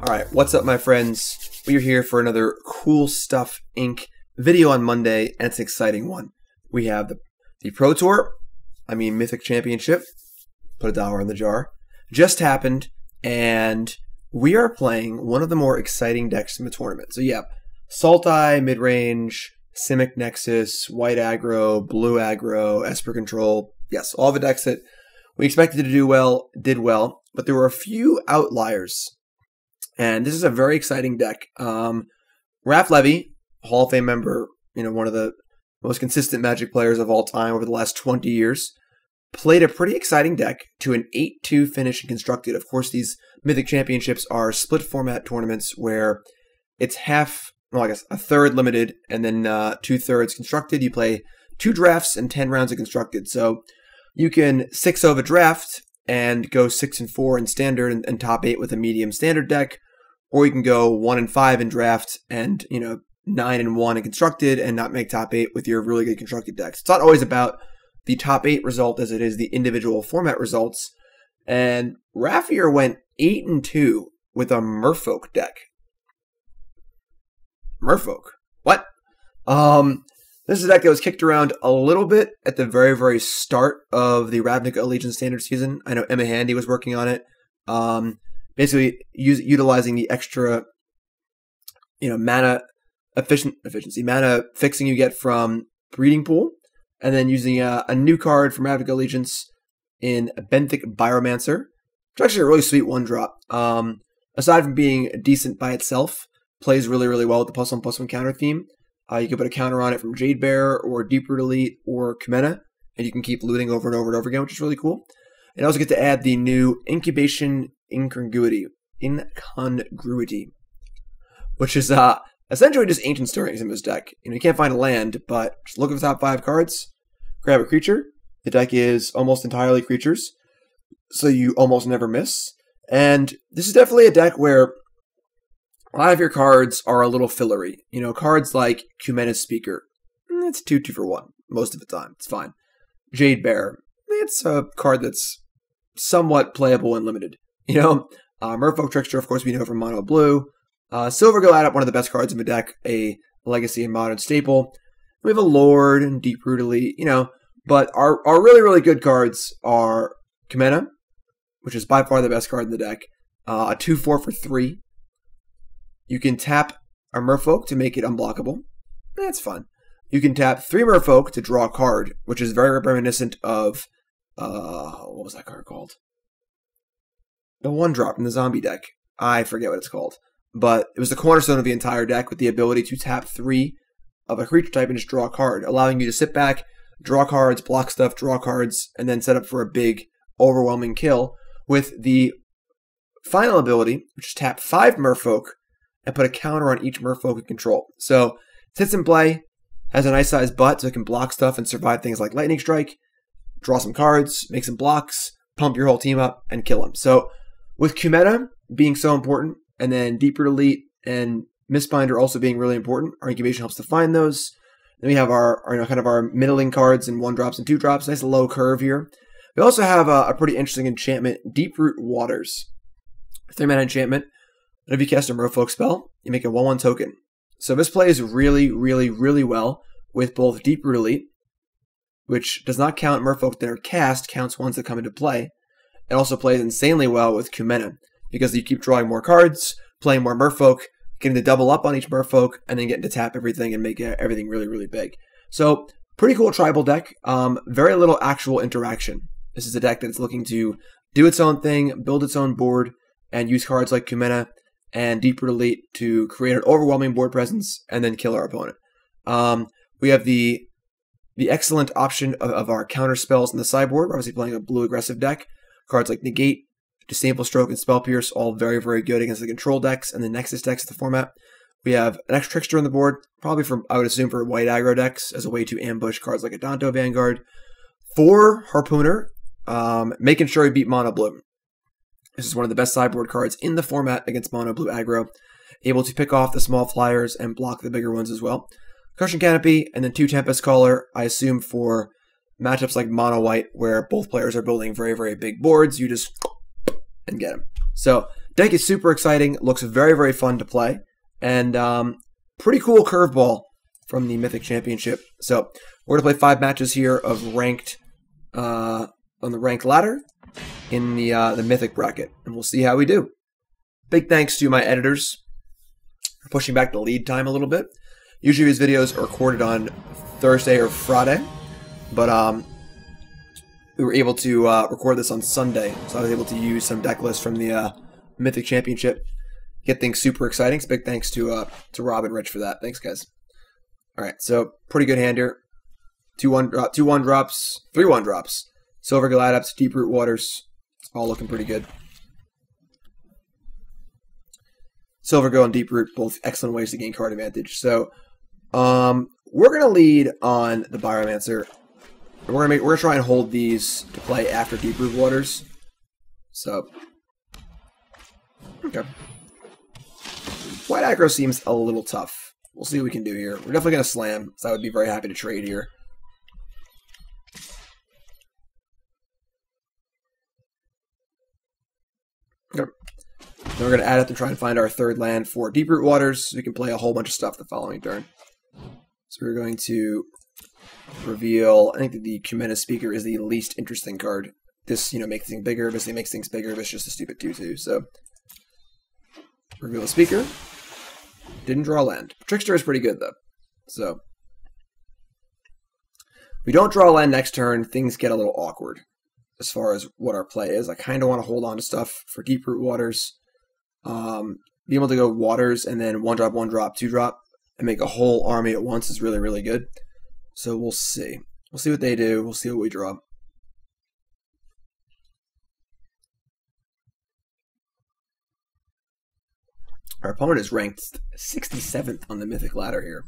Alright, what's up my friends? We are here for another Cool Stuff Inc. video on Monday, and it's an exciting one. We have the Pro Tour, Mythic Championship, put $1 in the jar, just happened, and we are playing one of the more exciting decks in the tournament. So yeah, Sultai, mid-range, Simic Nexus, white aggro, blue aggro, Esper Control. Yes, all the decks that we expected to do well, did well, but there were a few outliers. And this is a very exciting deck. Raph Levy, Hall of Fame member, one of the most consistent Magic players of all time over the last 20 years, played a pretty exciting deck to an 8-2 finish and constructed. Of course, these Mythic Championships are split format tournaments where it's a third limited and then 2/3 constructed. You play 2 drafts and 10 rounds of constructed. So you can 6-0 a draft and go 6-4 in standard and top 8 with a medium standard deck. Or you can go 1-5 in draft and 9-1 in constructed and not make top 8 with your really good constructed decks. It's not always about the top 8 result as it is the individual format results. And Raffier went 8-2 with a Merfolk deck. Merfolk? What? This is a deck that was kicked around a little bit at the very, very start of the Ravnica Legion standard season. I know Emma Handy was working on it. Basically, utilizing the extra, mana efficiency, mana fixing you get from Breeding Pool, and then using a new card from Ravnica Allegiance in Benthic Biomancer. It's actually a really sweet 1-drop. Aside from being decent by itself, plays really, really well with the +1/+1 counter theme. You can put a counter on it from Jade Bearer or Deeproot Elite or Kumena, and you can keep looting over and over and over again, which is really cool. And also get to add the new Incubation Incongruity, which is essentially just Ancient Stirrings in this deck. You can't find a land, but just look at the top 5 cards, grab a creature. The deck is almost entirely creatures, so you almost never miss. And this is definitely a deck where a lot of your cards are a little fillery. Cards like Kumena's Speaker, it's 2/2 for 1 most of the time. It's fine. Jade Bearer, it's a card that's somewhat playable and limited. Merfolk Trickster, of course, we know from Mono Blue. Silvergill Adept, one of the best cards in the deck, a Legacy and Modern staple. We have a Lord and Deeproot Elite, but our really, really good cards are Kumena, which is by far the best card in the deck. A 2/4 for 3. You can tap a Merfolk to make it unblockable. That's fun. You can tap 3 Merfolk to draw a card, which is very reminiscent of, what was that card called? The 1-drop in the zombie deck. I forget what it's called. But it was the cornerstone of the entire deck with the ability to tap 3 of a creature type and just draw a card, allowing you to sit back, draw cards, block stuff, draw cards, and then set up for a big, overwhelming kill with the final ability, which is tap 5 Merfolk and put a counter on each Merfolk you control. So it sits in play, has a nice sized butt so it can block stuff and survive things like Lightning Strike, draw some cards, make some blocks, pump your whole team up, and kill them. So with Kumena being so important, and then Deeproot Elite and Mistbinder also being really important, our Incubation helps to find those. Then we have our kind of our middling cards and 1-drops and 2-drops. Nice low curve here. We also have a pretty interesting enchantment, Deeproot Waters. 3-mana enchantment. Whenever you cast a Merfolk spell, you make a 1/1 token. So this plays really, really, really well with both Deeproot Elite, which does not count Merfolk that are cast, counts ones that come into play. It also plays insanely well with Kumena, because you keep drawing more cards, playing more Merfolk, getting to double up on each Merfolk, and then getting to tap everything and make everything really, really big. So, pretty cool tribal deck. Very little actual interaction. This is a deck that's looking to do its own thing, build its own board, and use cards like Kumena and Deeproot Elite to create an overwhelming board presence and then kill our opponent. We have the excellent option of our counter spells in the sideboard. We're obviously playing a blue aggressive deck. Cards like Negate, Disdainful Stroke, and Spell Pierce, all very, very good against the control decks and the Nexus decks of the format. We have an extra Trickster on the board, probably I would assume for white aggro decks as a way to ambush cards like a Danto Vanguard. 4 Harpooner, making sure we beat Mono Blue. This is one of the best sideboard cards in the format against Mono Blue aggro, able to pick off the small flyers and block the bigger ones as well. Crushing Canopy, and then 2 Tempest Caller, I assume for matchups like Mono White, where both players are building very, very big boards, you just and get them. So Deck is super exciting, looks very, very fun to play, and pretty cool curveball from the Mythic Championship. So we're going to play 5 matches here of ranked on the ranked ladder in the Mythic bracket, and we'll see how we do. Big thanks to my editors for pushing back the lead time a little bit. Usually these videos are recorded on Thursday or Friday, but we were able to record this on Sunday, so I was able to use some deck lists from the Mythic Championship. Get things super exciting. So big thanks to Rob and Rich for that. Thanks, guys. All right, so pretty good hand here. 2/1 drops, 3/1 drops. Silvergill Adept, Deeproot Waters, all looking pretty good. Silvergill and Deeproot, both excellent ways to gain card advantage. So we're gonna lead on the Biomancer. We're gonna try and hold these to play after Deeproot Waters. So okay. White aggro seems a little tough. We'll see what we can do here. We're definitely gonna slam, so I would be very happy to trade here. Okay. Then we're going to add up to try and find our 3rd land for Deeproot Waters, so we can play a whole bunch of stuff the following turn. So we're going to reveal, I think that the Kumena Speaker is the least interesting card. This, makes things bigger. This makes things bigger. This is just a stupid 2/2. So reveal a Speaker. Didn't draw land. Trickster is pretty good though. So if we don't draw land next turn, things get a little awkward as far as what our play is. I kind of want to hold on to stuff for Deeproot Waters. Being able to go Waters and then 1-drop, 1-drop, 2-drop, and make a whole army at once is really, really good. So we'll see. We'll see what they do. We'll see what we draw. Our opponent is ranked 67th on the Mythic ladder here.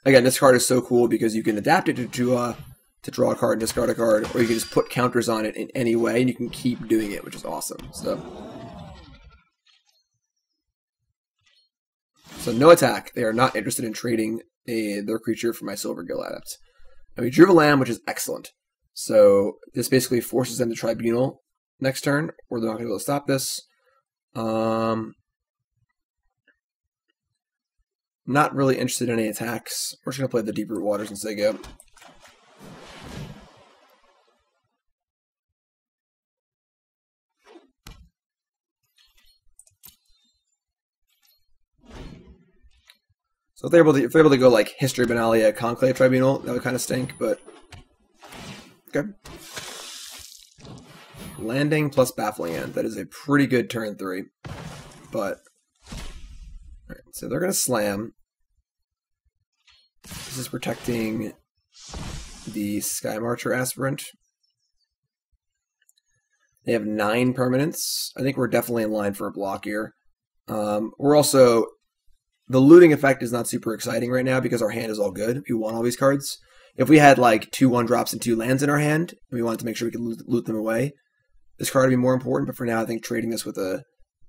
Again, this card is so cool because you can adapt it to draw a card and discard a card, or you can just put counters on it in any way, and you can keep doing it, which is awesome. So no attack. They are not interested in trading their creature for my Silvergill Adept. And we drew a land, which is excellent. So this basically forces them to Tribunal next turn, or they're not going to be able to stop this. Not really interested in any attacks. We're just going to play the Deeproot Waters and say go. So if they're able to go like History Benalia, Conclave Tribunal, that would kind of stink, but okay. Landing plus Baffling End. That is a pretty good turn 3, but all right, so they're going to slam. This is protecting the Sky Marcher Aspirant. They have 9 permanents. I think we're definitely in line for a block here. We're also... The looting effect is not super exciting right now because our hand is all good. We want all these cards. If we had like 2 1-drops and 2 lands in our hand, and we wanted to make sure we could loot them away, this card would be more important. But for now, I think trading this with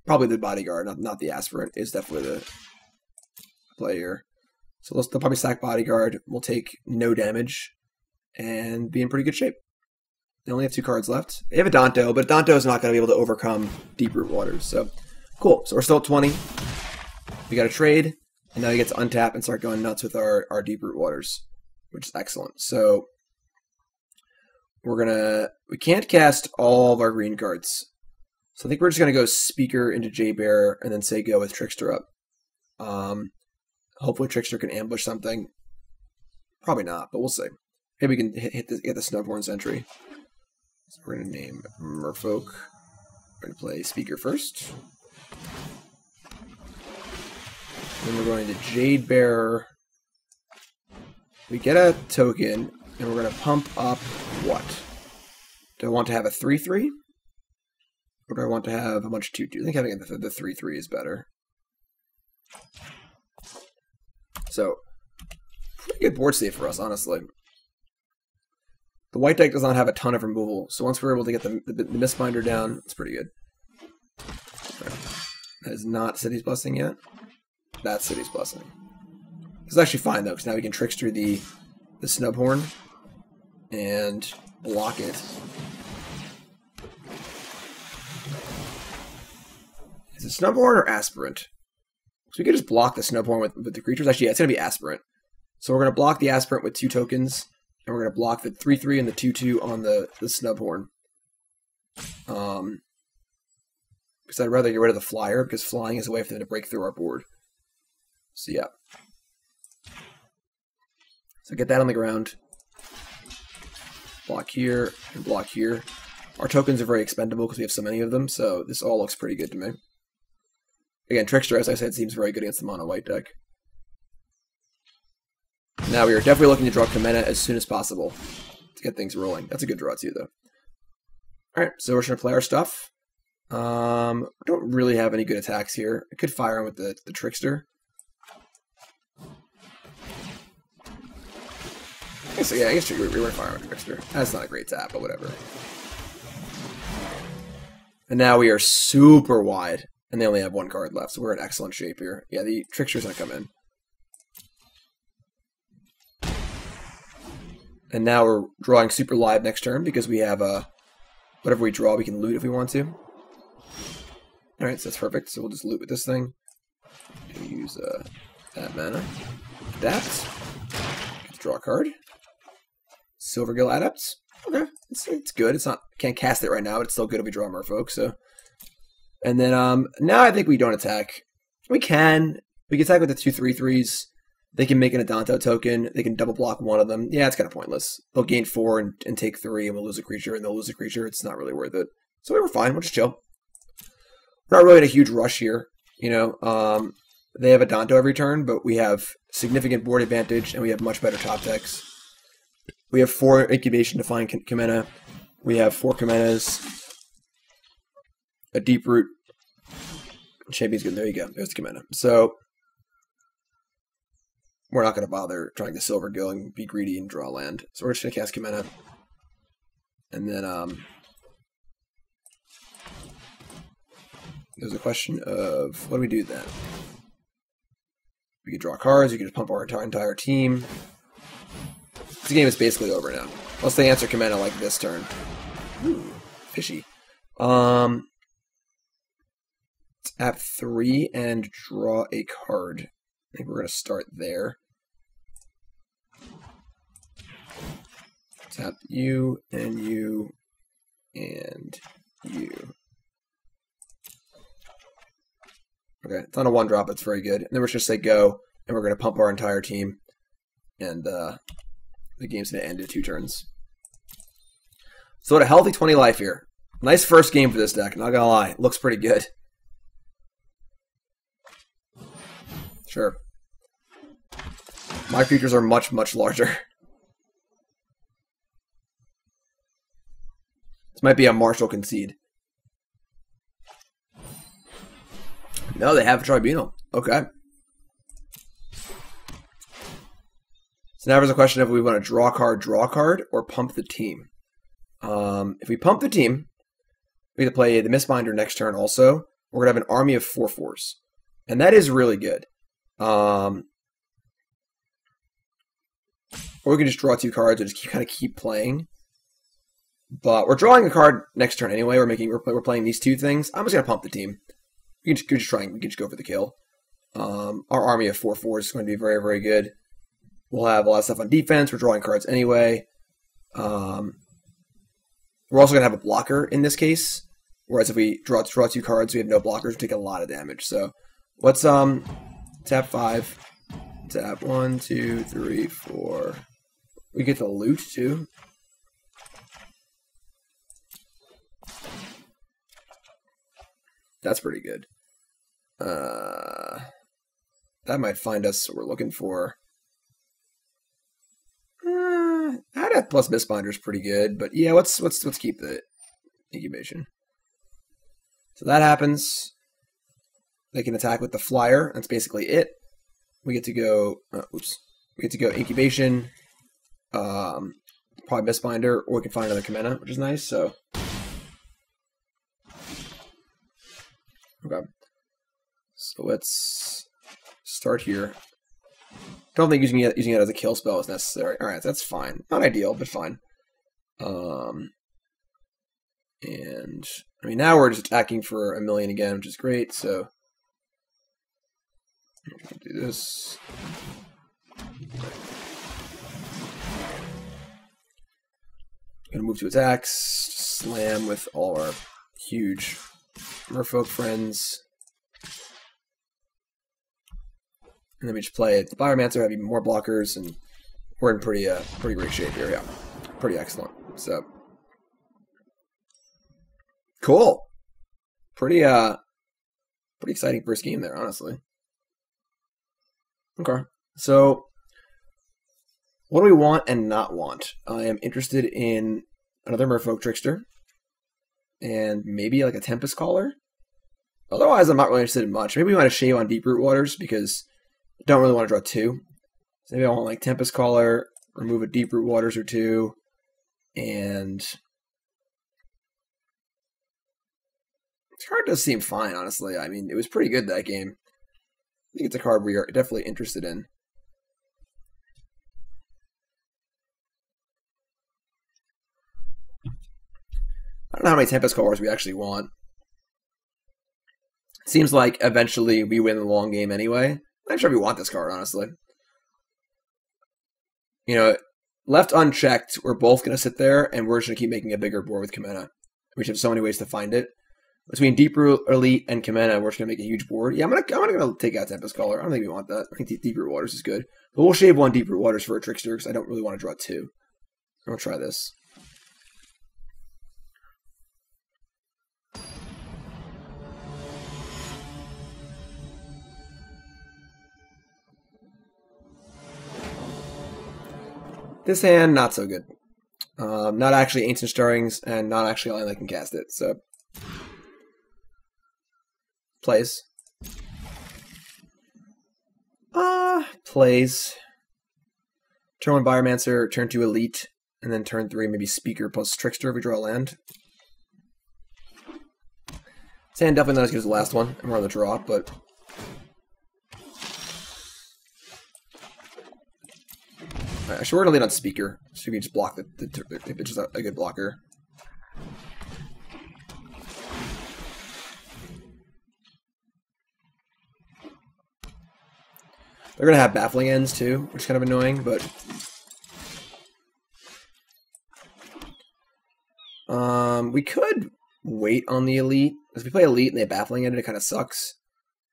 probably the Bodyguard, not the Aspirant, is definitely the play here. So they'll probably sack Bodyguard. We'll take no damage and be in pretty good shape. They only have 2 cards left. They have a Danto, but Danto is not going to be able to overcome Deeproot Waters. So cool. So we're still at 20. We got a trade, and now we get to untap and start going nuts with our Deeproot Waters, which is excellent. So we can't cast all of our green cards. So I think we're just going to go Speaker into Jade Bearer and then say go with Trickster up. Hopefully Trickster can ambush something. Probably not, but we'll see. Maybe we can get the Snowborn Sentry. So we're going to name Merfolk. We're going to play Speaker first. Then we're going to Jade Bearer. We get a token, and we're going to pump up what? Do I want to have a 3/3? Or do I want to have a bunch of 2/2? I think having the 3/3 is better. So, pretty good board state for us, honestly. The white deck does not have a ton of removal, so once we're able to get the Mistbinder down, it's pretty good. Right. That is not City's Blessing yet. That's City's Blessing. It's actually fine though, because now we can Trickster the Snubhorn and block it. Is it Snubhorn or Aspirant? So we could just block the Snubhorn with the creatures. Actually, yeah, it's going to be Aspirant. So we're going to block the Aspirant with 2 tokens, and we're going to block the 3/3 and the 2/2 on the Snubhorn. Because I'd rather get rid of the Flyer, because flying is a way for them to break through our board. So yeah. So get that on the ground. Block here, and block here. Our tokens are very expendable because we have so many of them, so this all looks pretty good to me. Again, Trickster, as I said, seems very good against the mono-white deck. Now we are definitely looking to draw Kumena as soon as possible to get things rolling. That's a good draw too, though. Alright, so we're just going to play our stuff. We don't really have any good attacks here. I could fire him with the Trickster. So yeah, I guess we're going to fire with the Trickster. That's not a great tap, but whatever. And now we are super wide, and they only have 1 card left, so we're in excellent shape here. Yeah, the Trickster's going to come in. And now we're drawing super live next turn because we have whatever we draw, we can loot if we want to. Alright, so that's perfect. So we'll just loot with this thing. We'll use that mana. That. Draw a card. Silvergill Adept. Okay, it's good. It's not, can't cast it right now, but it's still good if we draw Merfolk. So, and then now I think we don't attack. We can attack with the 2 3/3s. They can make an Adanto token. They can double block one of them. Yeah, it's kind of pointless. They'll gain 4 and take 3, and we'll lose a creature, and they'll lose a creature. It's not really worth it. So we're fine. We'll just chill. We're not really in a huge rush here. You know, they have Adanto every turn, but we have significant board advantage, and we have much better top decks. We have 4 Incubation to find Kumena. We have 4 Kumenas. A Deeproot. Champion's good. There you go. There's the Kumena. So we're not going to bother trying to Silvergill and be greedy and draw land. So we're just going to cast Kumena. And then there's a question of what do we do then? We could draw cards. You could just pump our entire team. This game is basically over now. Unless they answer Kumena like this turn. Ooh, fishy. Tap 3 and draw a card. I think we're going to start there. Tap you, and you, and you. Okay, it's on a 1-drop. It's very good. And then we're just going to say go, and we're going to pump our entire team. And the game's going to end in 2 turns. So at a healthy 20 life here. Nice first game for this deck, not going to lie. Looks pretty good. Sure. My creatures are much, much larger. This might be a Marshall concede. No, they have a tribunal. Okay. So now there's a question of if we want to draw a card, or pump the team. If we pump the team, we have to play the Mistbinder next turn also. We're going to have an army of 4/4s. And that is really good. Or we can just draw 2 cards and just kind of keep playing. But we're drawing a card next turn anyway. We're playing these 2 things. I'm just gonna pump the team. We can just go for the kill. Our army of 4/4s is going to be very, very good. We'll have a lot of stuff on defense. We're drawing cards anyway. We're also gonna have a blocker in this case. Whereas if we draw 2 cards, we have no blockers. We take a lot of damage. So let's tap 5. Tap 1, 2, 3, 4. We get the loot too. That's pretty good. That might find us what we're looking for. Adept plus Mistbinder is pretty good, but yeah, let's keep the Incubation. So that happens. They can attack with the Flyer. That's basically it. We get to go. We get to go Incubation. Probably Mistbinder, or we can find another Kumena, which is nice. So. Okay. So let's start here. Don't think using it as a kill spell is necessary. All right, that's fine. Not ideal, but fine. And I mean, now we're just attacking for 1 million again, which is great. So do this. Gonna move to attacks, slam with all our huge Merfolk friends. And then we just play it. The Biomancer have even more blockers, and we're in pretty great shape here. Yeah, pretty excellent. So cool. Pretty exciting first game there, honestly. Okay, so what do we want and not want? I am interested in another Merfolk Trickster, and maybe like a Tempest Caller. Otherwise, I'm not really interested in much. Maybe we want to shave on Deeproot Waters because I don't really want to draw 2. So maybe I want like Tempest Caller, remove a Deeproot Waters or 2, and this card does seem fine, honestly. I mean, it was pretty good that game. I think it's a card we are definitely interested in. I don't know how many Tempest Callers we actually want. It seems like eventually we win the long game anyway. I'm not sure if we want this card, honestly. You know, left unchecked, we're both going to sit there, and we're just going to keep making a bigger board with Kumena. We have so many ways to find it. Between Deeproot Elite and Kumena, we're just going to make a huge board. Yeah, I'm gonna take out Tempest Caller. I don't think we want that. I think Deeproot Waters is good. But we'll shave 1 Deeproot Waters for a Trickster, because I don't really want to draw 2. I'll try this. This hand, not so good. Not actually Ancient Stirrings, and not actually all I can cast it, so. Plays. Plays. Turn 1 Biomancer, turn 2 Elite, and then turn 3 maybe Speaker plus Trickster if we draw a land. This hand definitely not as good as the last one, and we're on the draw, but. Actually, we're going to lead on Speaker, so we can just block if it's just a good blocker. They're going to have Baffling Ends, too, which is kind of annoying, but... we could wait on the Elite. If we play Elite and they have Baffling End, it kind of sucks.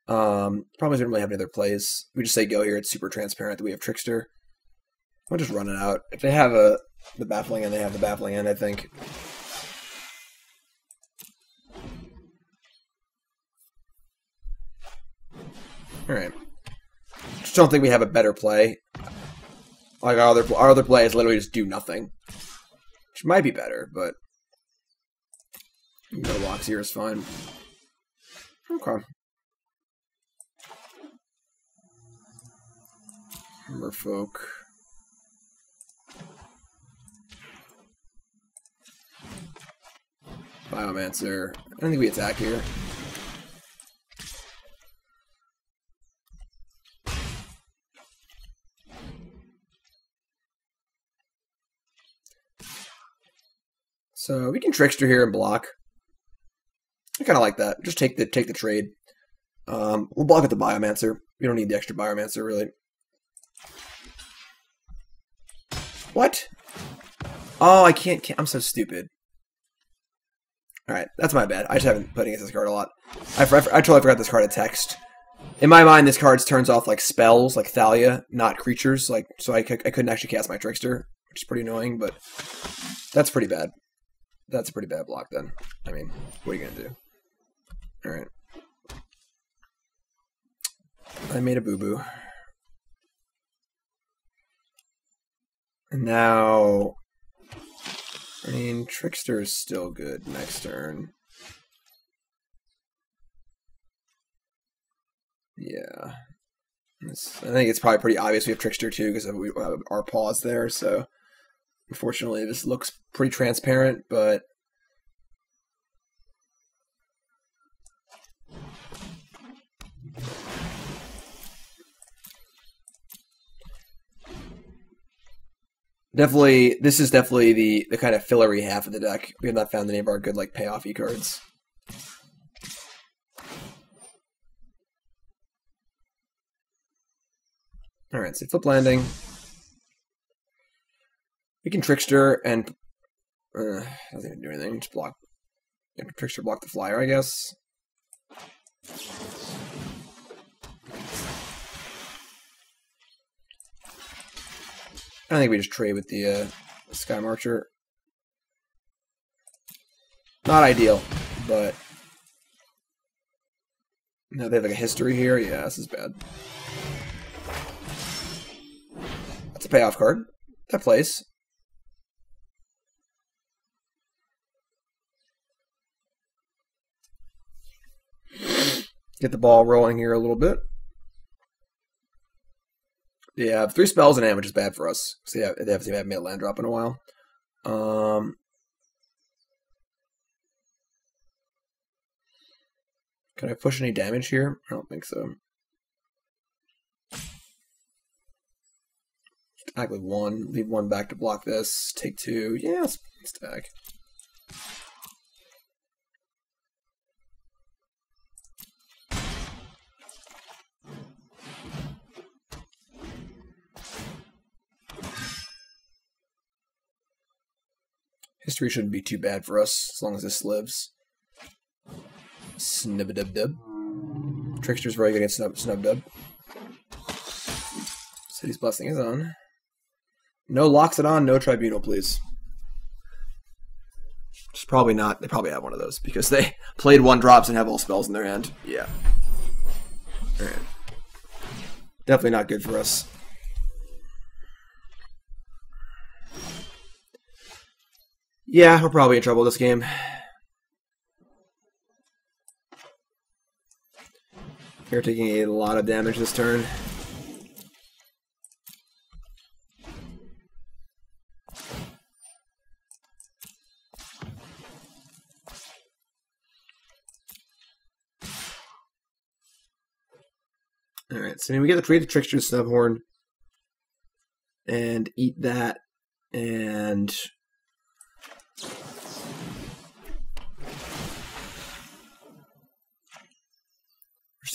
Probably doesn't really have any other plays. We just say go here, it's super transparent that we have Trickster. We'll just run it out. If they have the Baffling End, they have the Baffling End, I think. Alright. Just don't think we have a better play. Like our other play is literally just do nothing. Which might be better, but no locks here is fine. Okay. Merfolk. Biomancer. I don't think we attack here. So we can Trickster here and block. I kind of like that. Just take the trade. We'll block with the Biomancer. We don't need the extra Biomancer, really. What? Oh, I can't. I'm so stupid. Alright, that's my bad. I just haven't played against this card a lot. I totally forgot this card had text. In my mind, this card turns off like spells, like Thalia, not creatures. Like, so I couldn't actually cast my Trickster, which is pretty annoying, but that's pretty bad. That's a pretty bad block then. I mean, what are you going to do? Alright. I made a boo-boo. And now... I mean, Trickster is still good next turn. Yeah. I think it's probably pretty obvious we have Trickster too because we have our paws there, so unfortunately this looks pretty transparent, but Definitely, this is definitely the kind of fillery half of the deck. We have not found any of our good, like, payoff-y cards. Alright, so flip landing. We can Trickster and... doesn't even do anything, just block... Trickster block the flyer, I guess. I think we just trade with the Sky Marcher. Not ideal, but... No, they have like a history here. Yeah, this is bad. That's a payoff card. That plays. Get the ball rolling here a little bit. Yeah, 3 spells in hand, which is bad for us. So yeah, they haven't made a land drop in a while. Can I push any damage here? I don't think so. Attack with 1, leave 1 back to block this. Take 2. Yeah, let's attack. History shouldn't be too bad for us, as long as this lives. Snub-a-dub-dub. Trickster's very good against Snub-dub. City's Blessing is on. No Loxodon, no Tribunal, please. It's probably not. They probably have one of those, because they played 1-drops and have all spells in their hand. Yeah. Alright. Definitely not good for us. Yeah, we're probably in trouble this game. They're taking a lot of damage this turn. Alright, so we get to trade the Trickster Snubhorn and eat that, and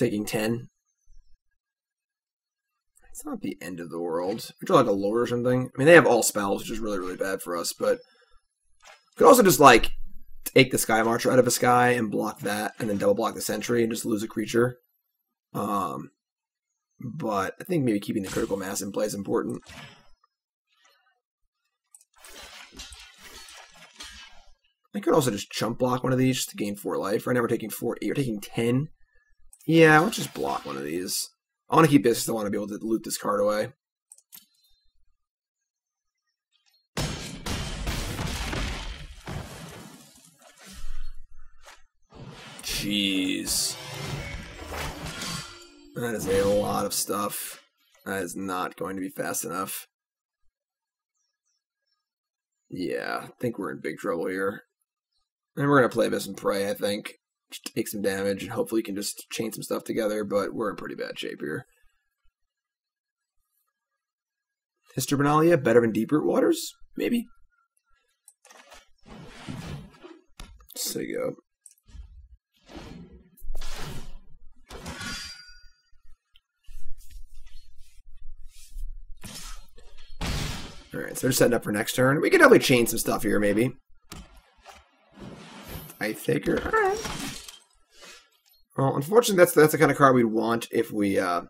we're taking 10. It's not the end of the world. We draw like a lore or something. I mean, they have all spells, which is really, really bad for us, but we could also just like take the Sky Marcher out of a sky and block that, and then double block the Sentry and just lose a creature. But I think maybe keeping the critical mass in play is important. I could also just chump block one of these just to gain 4 life. Right now we're taking 4, 8, we're taking 10. Yeah, let's just block one of these. I want to keep this because I want to be able to loot this card away. Jeez. That is a lot of stuff. That is not going to be fast enough. Yeah, I think we're in big trouble here. And we're going to play this and pray, I think. Just take some damage and hopefully can just chain some stuff together, but we're in pretty bad shape here. Histerbenalia, better than Deeproot Waters? Maybe. So you go. Alright, so they're setting up for next turn. We could definitely chain some stuff here, maybe. I figure. Alright. Well, unfortunately, that's the kind of card we'd want if we had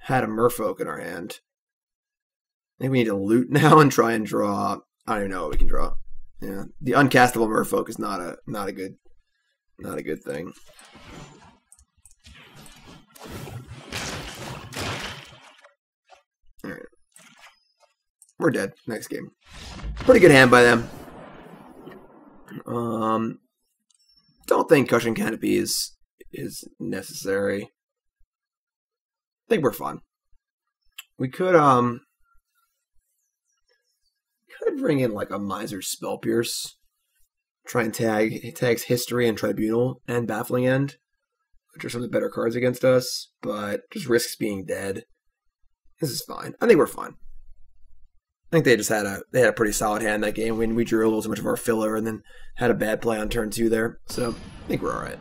a Merfolk in our hand. I think we need to loot now and try and draw. I don't even know what we can draw. Yeah, the uncastable Merfolk is not a good thing. All right, we're dead. Next game. Pretty good hand by them. Don't think Crushing Canopy is necessary. I think we're fine. We could bring in like a Miser's Spell Pierce. Try and tags History and Tribunal and Baffling End, which are some of the better cards against us, but just risks being dead. This is fine. I think we're fine. I think they had a pretty solid hand that game when we drew a little too much of our filler and then had a bad play on turn 2 there. So I think we're all right.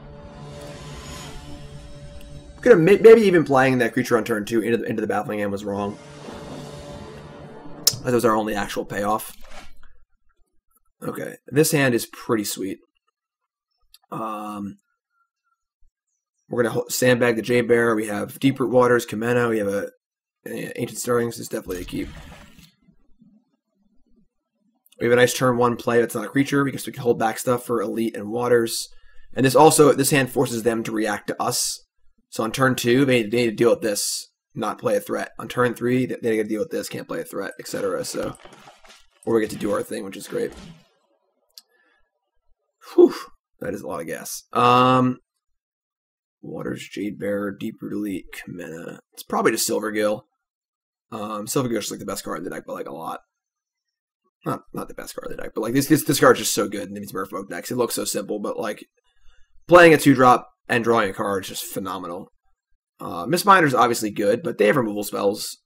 Could have maybe even playing that creature on turn 2 into the battling hand was wrong. That was our only actual payoff. Okay, this hand is pretty sweet. We're gonna sandbag the Jade Bearer. We have Deeproot Waters, Kumena. We have Ancient Stirrings. Is definitely a keep. We have a nice turn 1 play that's not a creature because we can hold back stuff for Elite and Waters. And this hand forces them to react to us. So on turn 2, they need to deal with this, not play a threat. On turn 3, they get to deal with this, can't play a threat, etc. So, or we get to do our thing, which is great. Whew, that is a lot of gas. Waters, Jade Bearer, Deeproot Elite, Kumena. It's probably just Silvergill. Silvergill is like the best card in the deck, but like a lot. Not the best card in the deck, but like this card's just so good in these Merfolk decks. It looks so simple, but like playing a 2-drop and drawing a card is just phenomenal. Mistbinder is obviously good, but they have removal spells.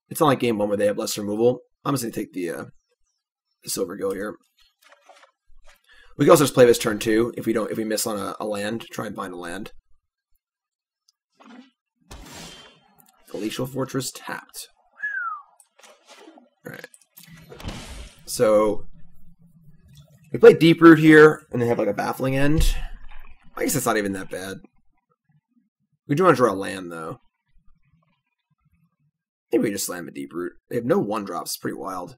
It's not like game 1 where they have less removal. I'm just gonna take the Silvergill here. We can also just play this turn 2 if we miss on a land. Try and find a land. Glacial Fortress tapped. All right. So we play Deeproot here, and they have like a baffling end. I guess it's not even that bad. We do want to draw a land though. Maybe we just slam a Deeproot. They have no 1-drops. It's pretty wild.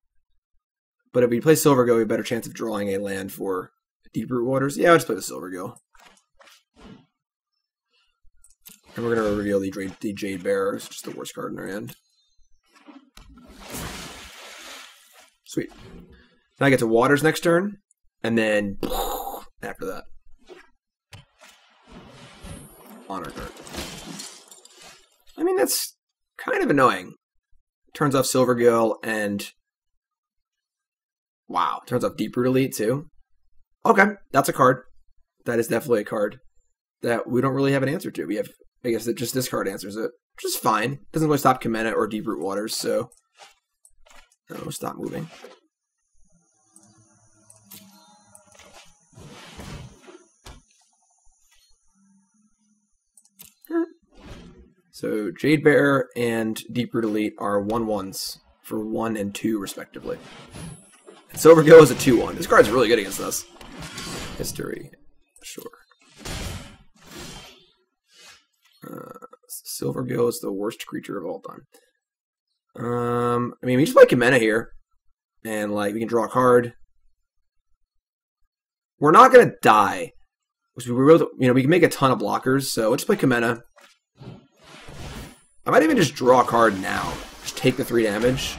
But if we play Silvergill, we have a better chance of drawing a land for Deeproot Waters. Yeah, I'll just play the Silvergill. And we're going to reveal the Jade Bearer. It's just the worst card in our hand. Sweet. Now I get to Waters next turn, and then after that. On our turn. I mean, that's kind of annoying. Turns off Silvergill, and wow, turns off Deeproot Elite too. Okay, that's a card. That is definitely a card that we don't really have an answer to. We have, I guess, that just this card answers it, which is fine. Doesn't really stop Kumena or Deeproot Waters, so we'll stop moving. So Jade Bearer and Deeproot Elite are 1/1s for 1 and 2 respectively. And Silvergill is a 2/1. This card's really good against us. History, sure. Silvergill is the worst creature of all time. I mean, we just play Kumena here, and like we can draw a card. We're not gonna die, because we can make a ton of blockers. So we'll just play Kumena. I might even just draw a card now. Just take the 3 damage.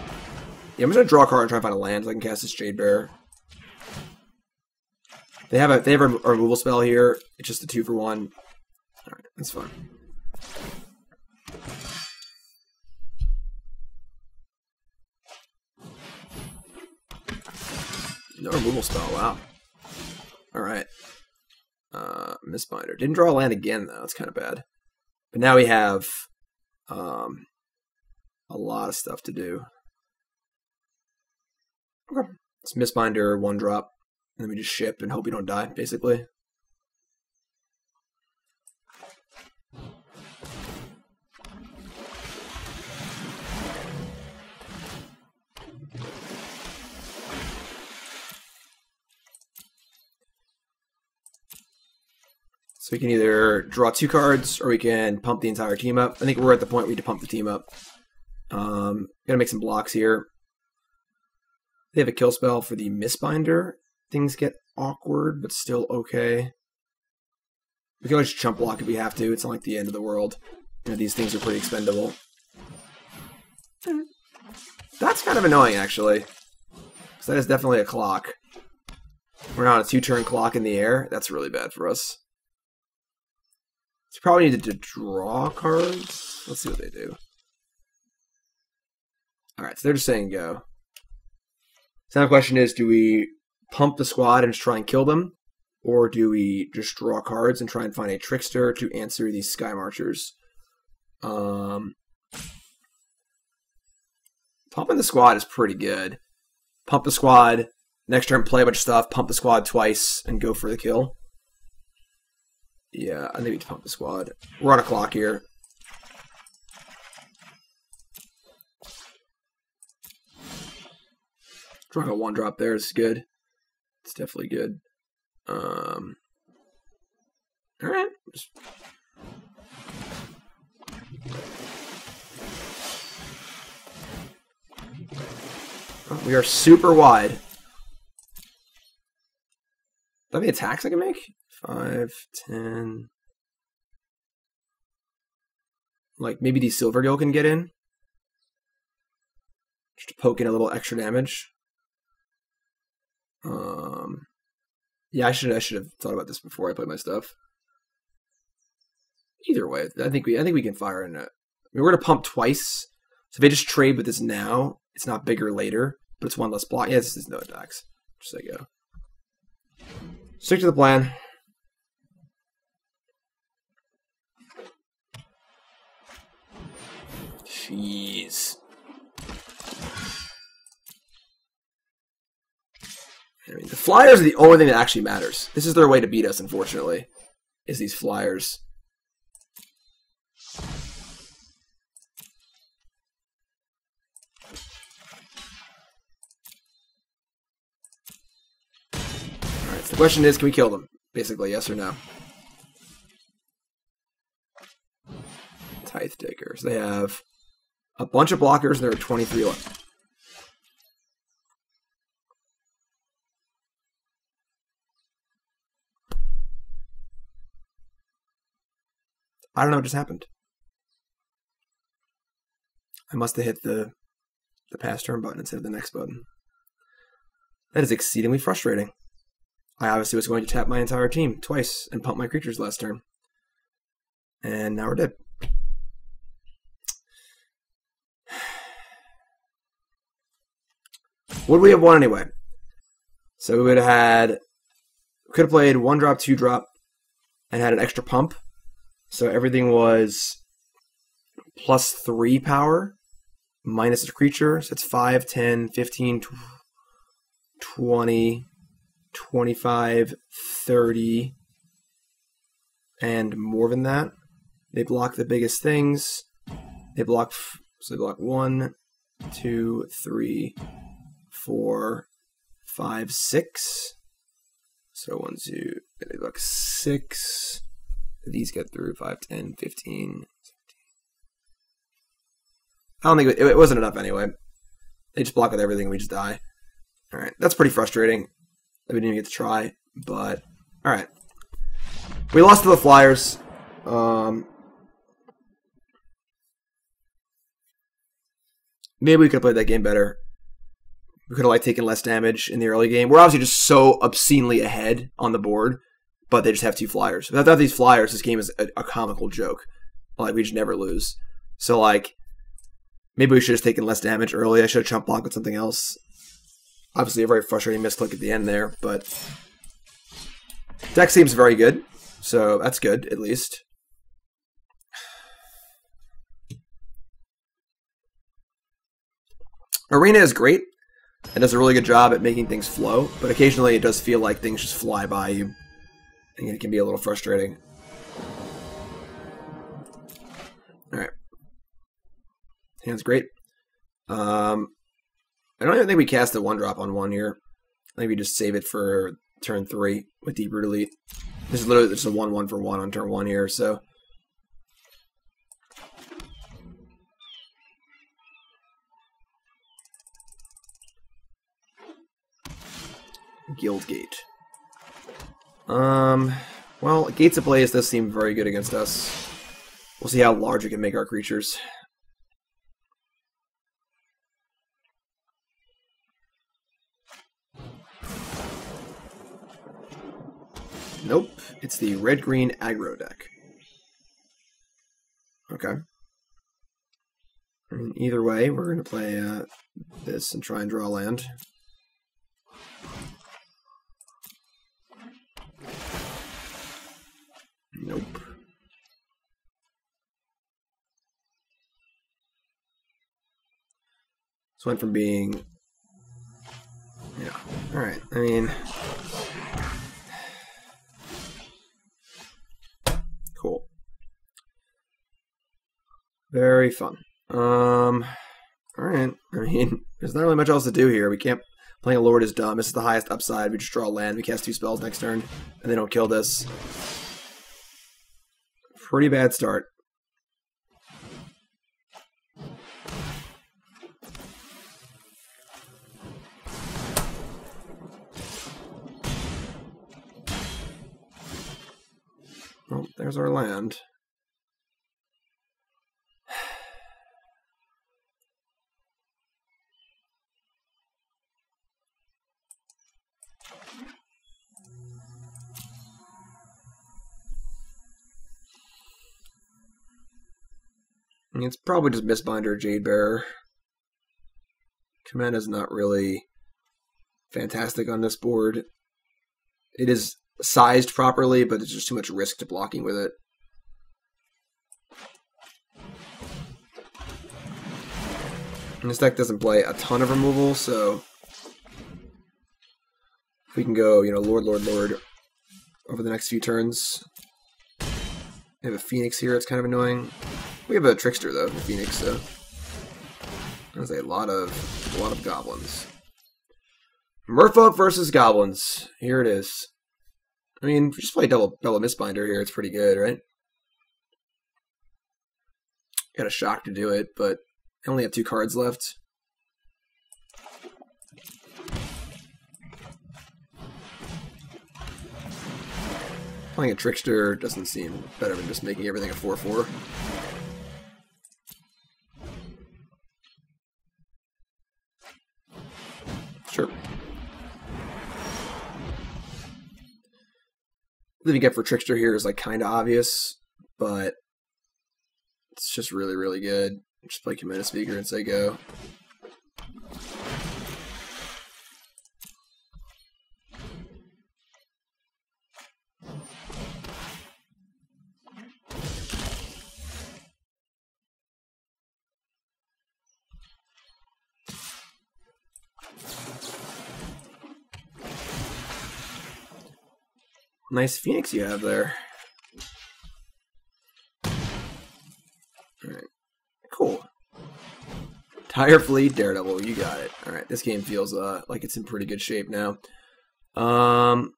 Yeah, I'm just gonna draw a card and try and find a land so I can cast this Jade Bearer. They have a removal spell here. It's just a 2 for 1. Alright, that's fine. No removal spell, wow. Alright. Mistbinder. Didn't draw a land again though, that's kinda bad. But now we have a lot of stuff to do. Okay. It's Mistbinder, 1-drop, and then we just ship and hope we don't die, basically. So we can either draw 2 cards, or we can pump the entire team up. I think we're at the point where we need to pump the team up. Gotta make some blocks here. They have a kill spell for the Mistbinder. Things get awkward, but still okay. We can always chump block if we have to. It's not like the end of the world. You know, these things are pretty expendable. That's kind of annoying, actually. Because that is definitely a clock. We're not on a 2-turn clock in the air. That's really bad for us. So probably needed to draw cards. Let's see what they do. Alright, so they're just saying go. So now the question is, do we pump the squad and just try and kill them? Or do we just draw cards and try and find a Trickster to answer these Sky Marchers? Pumping the squad is pretty good. pump the squad, next turn play a bunch of stuff, pump the squad twice, and go for the kill. Yeah, I think we need to pump the squad. We're on a clock here. Drawing a 1-drop there is good. It's definitely good. Alright. Oh, we are super wide. Do I have any attacks I can make? 5, 10. Like, maybe the Silvergill can get in. Just to poke in a little extra damage. Yeah, I should have thought about this before I played my stuff. Either way, I think we can fire in it. I mean, we're gonna pump twice, so if they just trade with this now, it's not bigger later, but it's one less block. Yeah, this is no attacks. Just let go. Stick to the plan. Jeez. I mean, the flyers are the only thing that actually matters. This is their way to beat us, unfortunately, is these flyers. Alright, so the question is, can we kill them? Basically, yes or no. Tithe Takers. They have a bunch of blockers, and there are 23 left. I don't know what just happened. I must have hit the pass turn button instead of the next button. That is exceedingly frustrating. I obviously was going to tap my entire team twice and pump my creatures last turn. And now we're dead. Would we have won anyway? So we would have had... We could have played 1-drop, 2-drop, and had an extra pump. So everything was +3 power, minus a creature. So it's 5, 10, 15, 20, 25, 30, and more than that. They block the biggest things. They block 1, 2, 3, 4, 5, 6. So 1, 2, they block 6. These get through 5, 10, 15, 17. I don't think it wasn't enough anyway. They just block with everything and we just die. Alright, that's pretty frustrating that we didn't even get to try, but alright. We lost to the Flyers. Maybe we could have played that game better. We could have taken less damage in the early game. We're obviously just so obscenely ahead on the board, but they just have 2 Flyers. Without these Flyers, this game is a comical joke. We just never lose. So, maybe we should have taken less damage early. I should have chump blocked with something else. Obviously, a very frustrating misclick at the end there, but deck seems very good, so that's good, at least. Arena is great. It does a really good job at making things flow, but occasionally it does feel like things just fly by you. And it can be a little frustrating. Alright. Hand's great. I don't even think we cast a 1-drop on 1 here. I think we just save it for turn 3 with Deeproot Elite. This is literally just a 1/1 for 1 on turn 1 here, so. Guildgate. Well, Gates Ablaze does seem very good against us. We'll see how large we can make our creatures. Nope, it's the red-green aggro deck. Okay. I mean, either way, we're going to play this and try and draw land. Nope. This went from being Alright, I mean... Cool. Very fun. Alright, I mean, there's not really much else to do here. We can't... Playing a Lord is dumb. This is the highest upside. We just draw a land, we cast 2 spells next turn, and they don't kill this. Pretty bad start. Well, there's our land. It's probably just Mistbinder or Jade Bearer. Kumena's not really fantastic on this board. It is sized properly, but it's just too much risk to blocking with it. And this deck doesn't play a ton of removal, so if we can go, you know, Lord over the next few turns. We have a Phoenix here, it's kind of annoying. We have a Trickster though, the Phoenix, so there's a lot of goblins. Merfolk versus goblins. Here it is. I mean, if we just play double Mistbinder here, it's pretty good, right? Got a shock to do it, but I only have 2 cards left. Playing a Trickster doesn't seem better than just making everything a 4/4. Sure. What you get for Trickster here is like kind of obvious, but it's just really, really good. Just play Kumena Speaker and say go. Nice Phoenix you have there. Alright. Cool. Tire Fleet, Daredevil, you got it. Alright, this game feels like it's in pretty good shape now. Do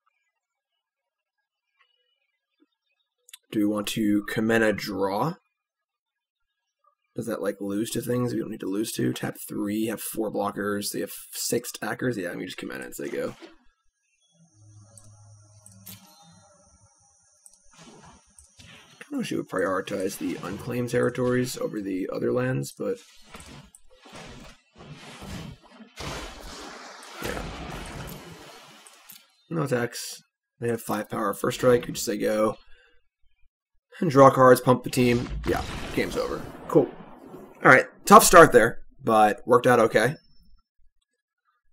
we want to Kumena draw? Does that like lose to things we don't need to lose to? Tap 3, have 4 blockers, they have 6 attackers. Yeah, we just Kumena and say go. I wish you would prioritize the Unclaimed Territories over the other lands, but yeah. No attacks. They have 5 power first strike. We just say go. And draw cards, pump the team. Yeah, game's over. Cool. Alright, tough start there, but worked out okay.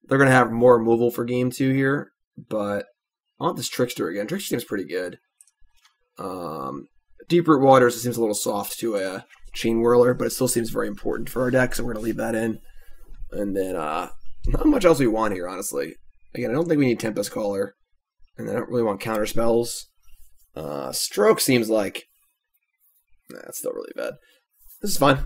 They're going to have more removal for game 2 here, but I want this Trickster again. Trickster seems pretty good. Deeproot Waters, it seems a little soft to a Chain Whirler, but it still seems very important for our deck, so we're going to leave that in. And then, not much else we want here, honestly. Again, I don't think we need Tempest Caller, and I don't really want counter spells. Stroke seems like... Nah, it's still really bad. This is fine.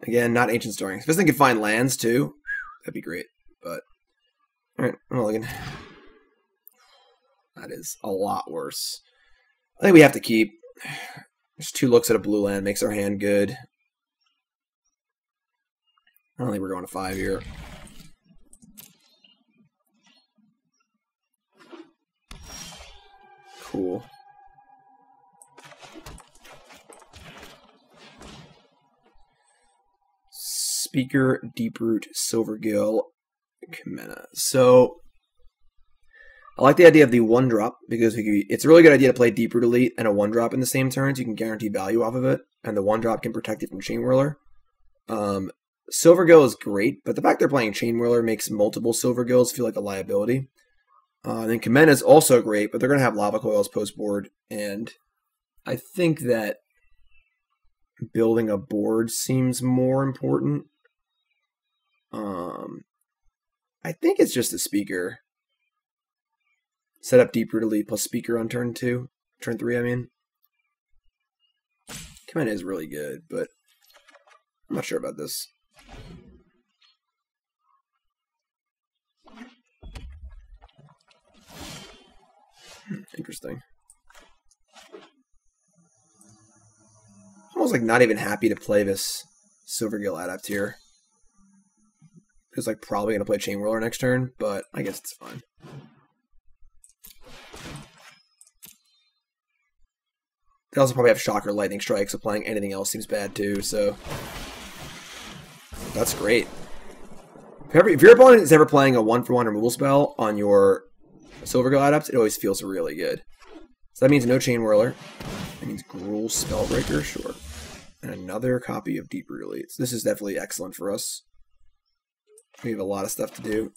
Again, not Ancient Storing. If this thing could find lands, too, that'd be great. But, alright, I'm looking. That is a lot worse. I think we have to keep. Just 2 looks at a blue land makes our hand good. I don't think we're going to 5 here. Cool. Speaker, Deeproot, Silvergill, Kumena. So, I like the idea of the 1-drop, because it's a really good idea to play Deeproot Elite and a 1-drop in the same turn, so you can guarantee value off of it, and the 1-drop can protect it from Chain Whirler. Silvergill is great, but the fact they're playing Chain Whirler makes multiple Silvergills feel like a liability. Then Kumena is also great, but they're going to have lava coils post board, and I think that building a board seems more important. I think it's just the speaker. Set up Deeproot Elite plus speaker on turn 3, I mean. Kumena is really good, but I'm not sure about this. Interesting. Almost like not even happy to play this Silvergill Adept here. It's like probably going to play Chain Whirler next turn, but I guess it's fine. They also probably have Shock or Lightning Strike, so playing anything else seems bad too, so that's great. If your opponent is ever playing a 1-for-1 removal spell on your Silvergill Adept, it always feels really good. So that means no Chain Whirler. That means Kraul Spellbreaker, sure. And another copy of Deeproot Elite. So this is definitely excellent for us. We have a lot of stuff to do.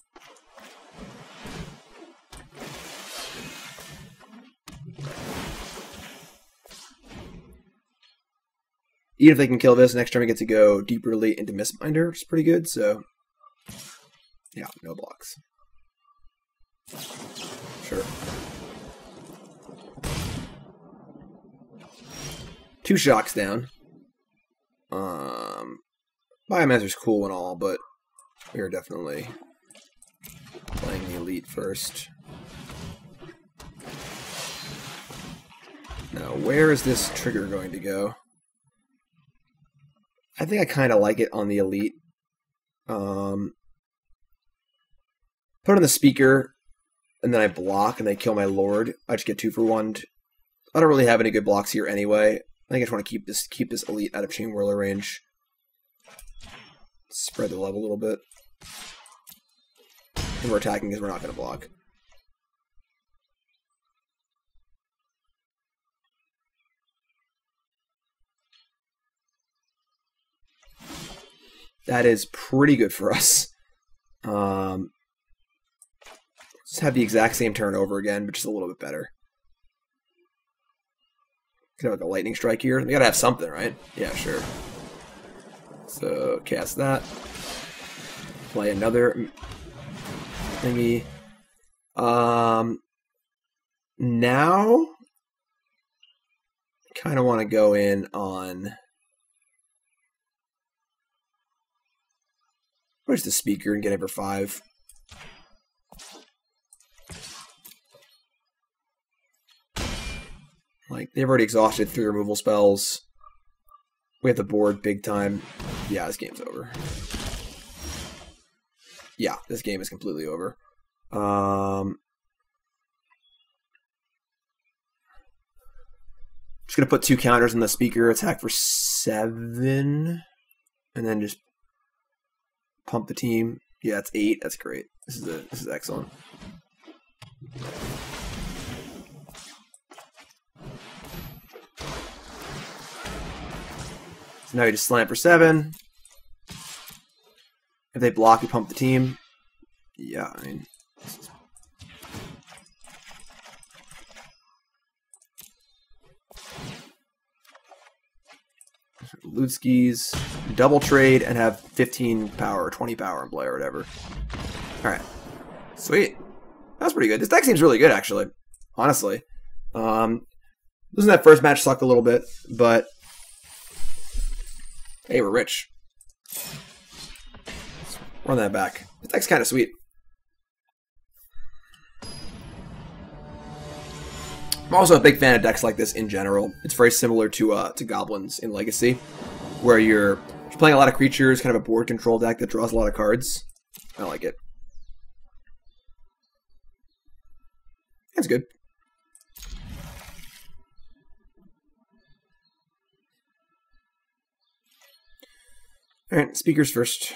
Even if they can kill this, next turn we get to go Deeproot Elite into Mistbinder, which is pretty good, so yeah, no blocks. Sure. 2 shocks down. Biomancer's cool and all, but we are definitely playing the Elite first. Now, where is this trigger going to go? I think I kind of like it on the Elite. Put on the speaker, and then I block, and they kill my Lord. I just get 2 for 1. I don't really have any good blocks here anyway. I think I just want to keep this Elite out of Chain Whirler range. Spread the level a little bit. And we're attacking because we're not going to block. That is pretty good for us. Just have the exact same turn over again, but just a little bit better. Could have like a lightning strike here. We gotta have something, right? Yeah, sure. So cast that. Play another thingy. Now kind of want to go in on where's the speaker and get over 5. Like, they've already exhausted 3 removal spells. We have the board big time. Yeah, this game's over. Yeah, this game is completely over. Just going to put 2 counters on the speaker, attack for 7, and then just pump the team. Yeah, that's 8. That's great. This is excellent. So now you just slam for 7. If they block, you pump the team. Yeah, I mean, this is... loot skis, double trade, and have 15 power or 20 power in play or whatever. Alright. Sweet. That's pretty good. This deck seems really good, actually. Honestly. Losing that first match sucked a little bit, but hey, we're rich. Let's run that back. This deck's kind of sweet. I'm also a big fan of decks like this in general. It's very similar to Goblins in Legacy, where you're playing a lot of creatures, kind of a board control deck that draws a lot of cards. I like it. That's good. Alright, speakers first.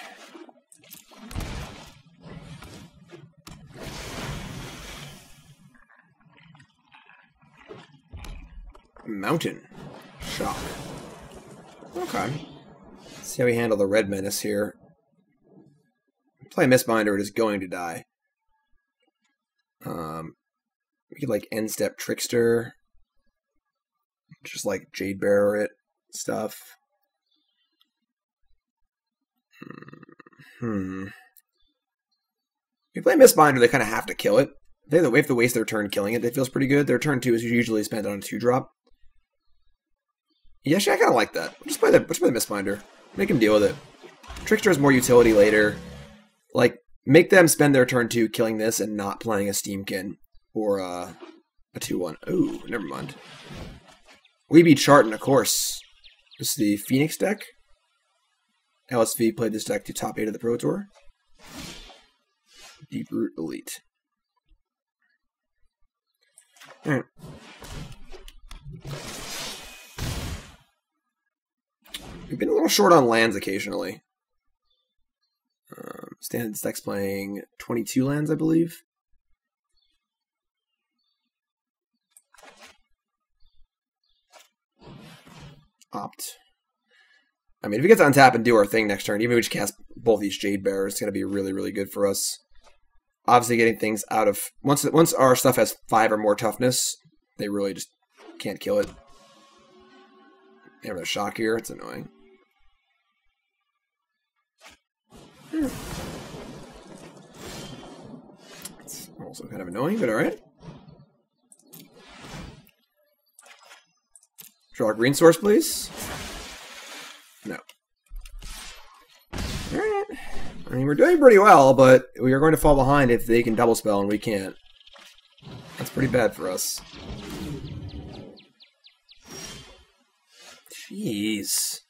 Mountain. Shock. Okay. Let's see how we handle the red menace here. Play Mistbinder, it is going to die. We could like end step Trickster, just like Jade Bearer it stuff. If you play Mistbinder, they kind of have to kill it. They have to waste their turn killing it. It feels pretty good. Their turn 2 is usually spent on a 2-drop. Yeah, actually, I kind of like that. Just play the Mistbinder. Make them deal with it. Trickster has more utility later. Like, make them spend their turn 2 killing this and not playing a Steamkin or a 2-1. Ooh, never mind. We beat Charton, of course. This is the Phoenix deck. LSV played this deck to top 8 of the Pro Tour. Deeproot Elite. Alright. We've been a little short on lands occasionally. Standard deck's playing 22 lands, I believe. Opt. I mean, if we get to untap and do our thing next turn, even if we just cast both these Jade Bearers, it's going to be really, really good for us. Obviously, getting things out of... Once our stuff has 5 or more toughness, they really just can't kill it. They have a shock here. It's annoying. It's also kind of annoying, but alright. Draw a green source, please. No. Alright. I mean, we're doing pretty well, but we are going to fall behind if they can double spell and we can't. That's pretty bad for us. Jeez.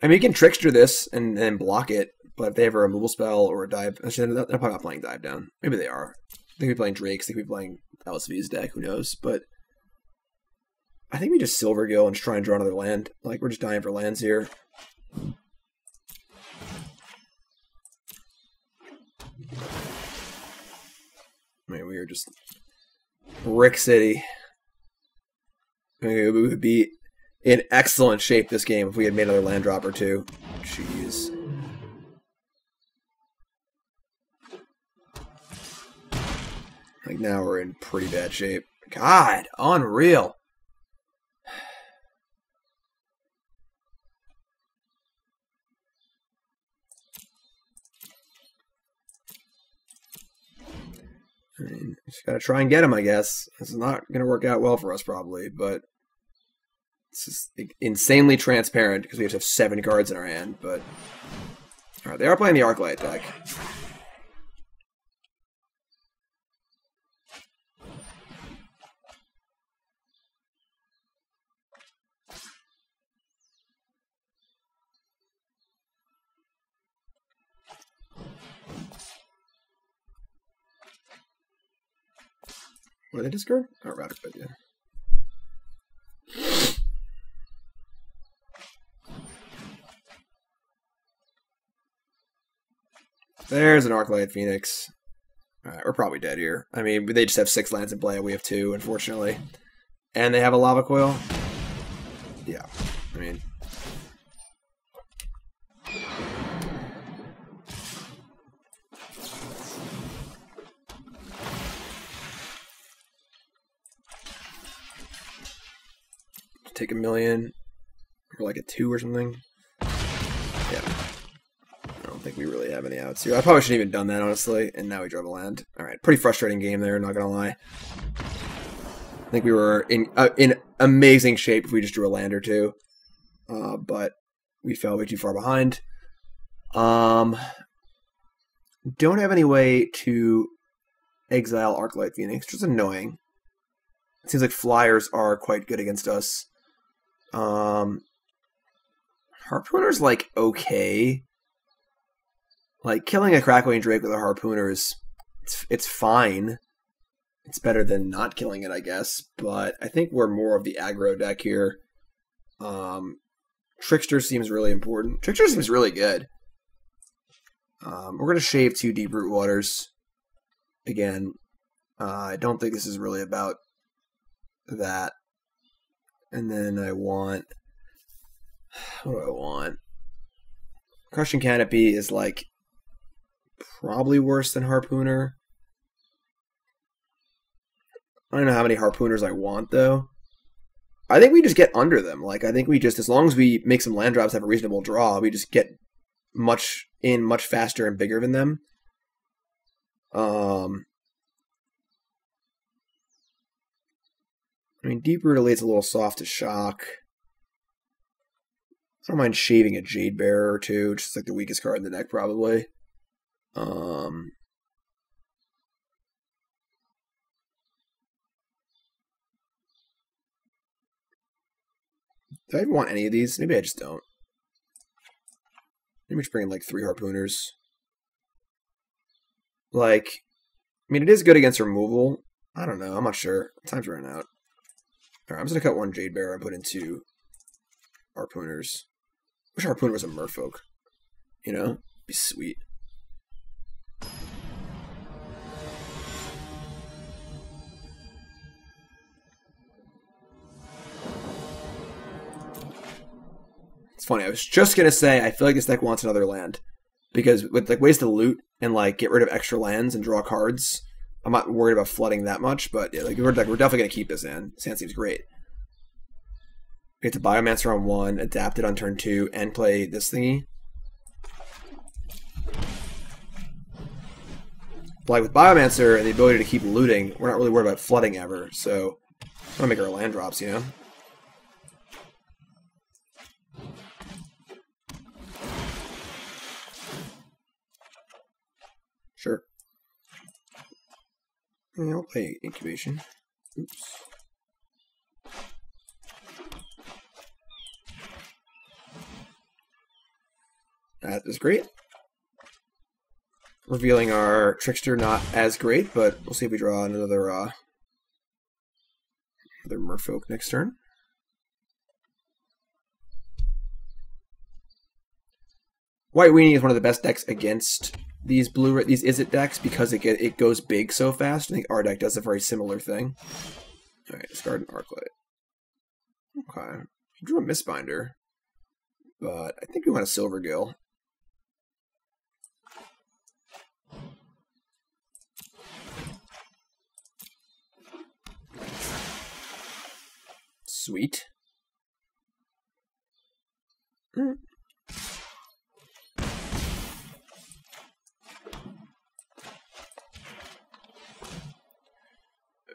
I mean, you can Trickster this and block it, but if they have a removal spell or a dive... Actually, they're probably not playing dive down. Maybe they are. They could be playing Drakes, they could be playing LSV's deck, who knows, but... I think we just Silvergill and just try and draw another land. Like, we're just dying for lands here. I mean, we are just... Brick City. I mean, we would be in excellent shape this game if we had made another land drop or two. Jeez. Like, now we're in pretty bad shape. God, unreal. I mean, just gotta try and get him, I guess. This is not gonna work out well for us, probably, but this is insanely transparent because we have to have 7 cards in our hand, but... Alright, they are playing the Arclight deck. What did they discard? Oh, Radic Bed, yeah. There's an Arclight Phoenix. Alright, we're probably dead here. I mean, they just have 6 lands in play. We have 2, unfortunately. And they have a Lava Coil. Yeah, I mean... Take a million, or like a 2 or something. Yeah. I don't think we really have any outs here. I probably shouldn't have even done that, honestly. And now we drove a land. Alright, pretty frustrating game there, not gonna lie. I think we were in amazing shape if we just drew a land or 2. But we fell way too far behind. Don't have any way to exile Arclight Phoenix, which is annoying. It seems like flyers are quite good against us. Harpooner's like okay. Like killing a Crackling Drake with a Harpooner is it's fine. It's better than not killing it, I guess. But I think we're more of the aggro deck here. Trickster seems really important. Trickster seems really good. We're gonna shave 2 Deeproot Waters. Again, I don't think this is really about that. And then I want... What do I want? Crushing Canopy is like... probably worse than Harpooner. I don't know how many Harpooners I want, though. I think we just get under them. Like, I think we just, as long as we make some land drops have a reasonable draw, we just get much faster and bigger than them. I mean, Deeproot Elite's a little soft to shock. I don't mind shaving a Jade Bearer or two, which is like the weakest card in the deck, probably. Do I even want any of these? Maybe I just don't. Maybe just bring in like 3 Harpooners. Like, I mean, it is good against removal. I don't know. I'm not sure. Time's running out. Alright, I'm just going to cut 1 Jade Bearer and put in 2 Harpooners. Wish Harpooner was a Merfolk. You know? Be sweet. It's funny, I was just going to say, I feel like this deck wants another land. Because with like ways to loot and like get rid of extra lands and draw cards, I'm not worried about flooding that much, but yeah, like we're definitely going to keep this hand. This hand seems great. We get to Biomancer on 1, adapt it on turn 2, and play this thingy. But like with Biomancer and the ability to keep looting, we're not really worried about flooding ever, so we're going to make our land drops, you know? Sure. Yeah, I'll play Incubation. Oops. That is great. Revealing our Trickster, not as great, but we'll see if we draw another Merfolk next turn. White Weenie is one of the best decks against these these Izzet decks because it goes big so fast. I think our deck does a very similar thing. All right, discard an Arclight. Okay, I drew a Mistbinder, but I think we want a Silvergill. Sweet.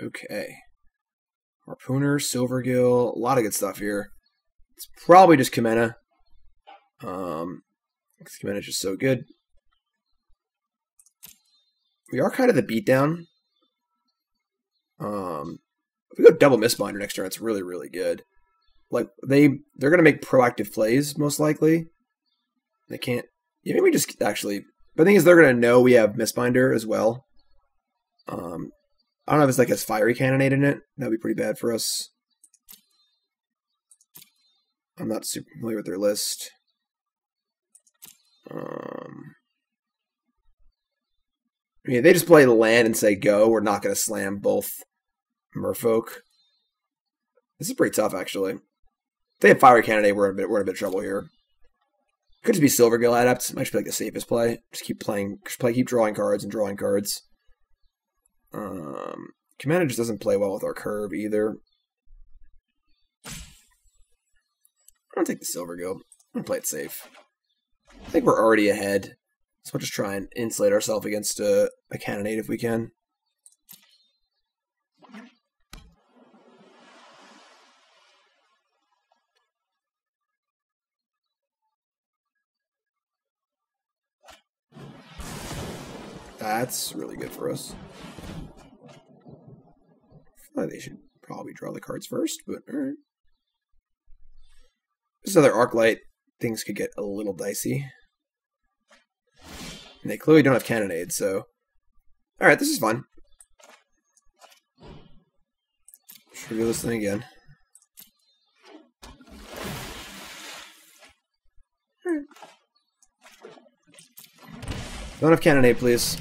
Okay. Harpooner, Silvergill, a lot of good stuff here. It's probably just Kumena. Because Kumena's just so good. We are kind of the beatdown. If we go double Mistbinder next turn, it's really, really good. Like, they're going to make proactive plays, most likely. They can't... Yeah, maybe just actually... But the thing is, they're going to know we have Mistbinder as well. I don't know if it's like a Fiery Cannonade in it. That'd be pretty bad for us. I'm not super familiar with their list. I mean, if they just play the land and say go, we're not going to slam both Merfolk. This is pretty tough, actually. If they have Fiery Cannonade, we're in a bit of trouble here. Could just be Silvergill Adept. Might just be like the safest play. Just keep playing, keep drawing cards and drawing cards. Kumena just doesn't play well with our curve either. I'm gonna take the Silvergill. I'm gonna play it safe. I think we're already ahead, so we'll just try and insulate ourselves against a Cannonade if we can. That's really good for us. I feel like they should probably draw the cards first, but alright. This other Arclight, things could get a little dicey. And they clearly don't have Cannonade, so... Alright, this is fun. Let's reveal this thing again. Alright. Don't have Cannonade, please.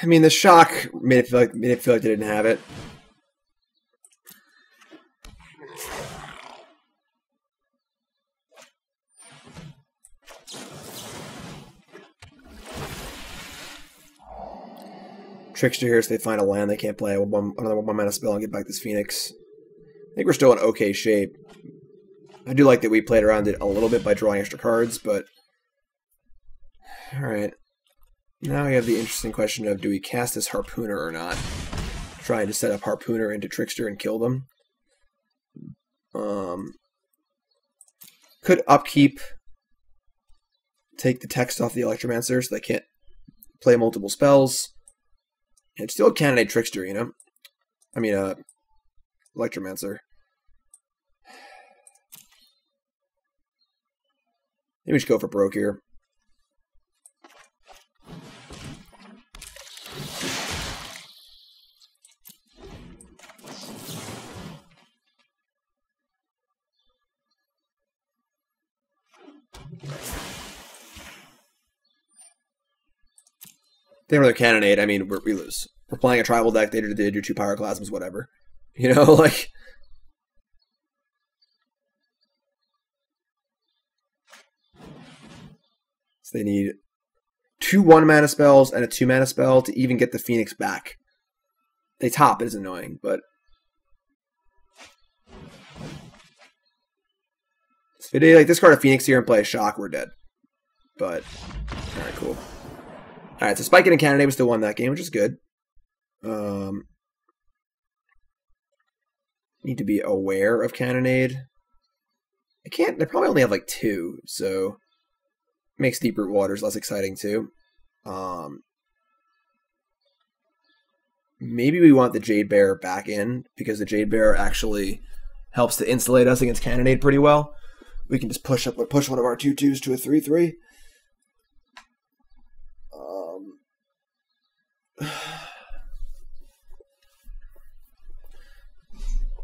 I mean, the shock made it feel like they didn't have it. Trickster here, so they find a land they can't play. Another 1-mana spell and get back this Phoenix. I think we're still in okay shape. I do like that we played around it a little bit by drawing extra cards, but... Alright. Now we have the interesting question of, do we cast this Harpooner or not? Trying to set up Harpooner into Trickster and kill them. Could upkeep, take the text off the Electromancer so they can't play multiple spells. And still candidate Trickster, you know? I mean, Electromancer. Maybe we should go for broke here. They were their cannonade. I mean, we lose. We're playing a tribal deck. They do 2 Pyroclasms, whatever. You know, like... So they need 2 1-mana spells and a 2-mana spell to even get the Phoenix back. They top. It is annoying, but... If they like discard a Phoenix here and play a Shock, we're dead. But... Alright, cool. Alright, so Spike and Cannonade, we still won that game, which is good. Need to be aware of Cannonade. They probably only have like 2, so makes Deeproot Waters less exciting too. Maybe we want the Jade Bearer back in, because the Jade Bearer actually helps to insulate us against Cannonade pretty well. We can just push one of our 2/2s to a 3/3.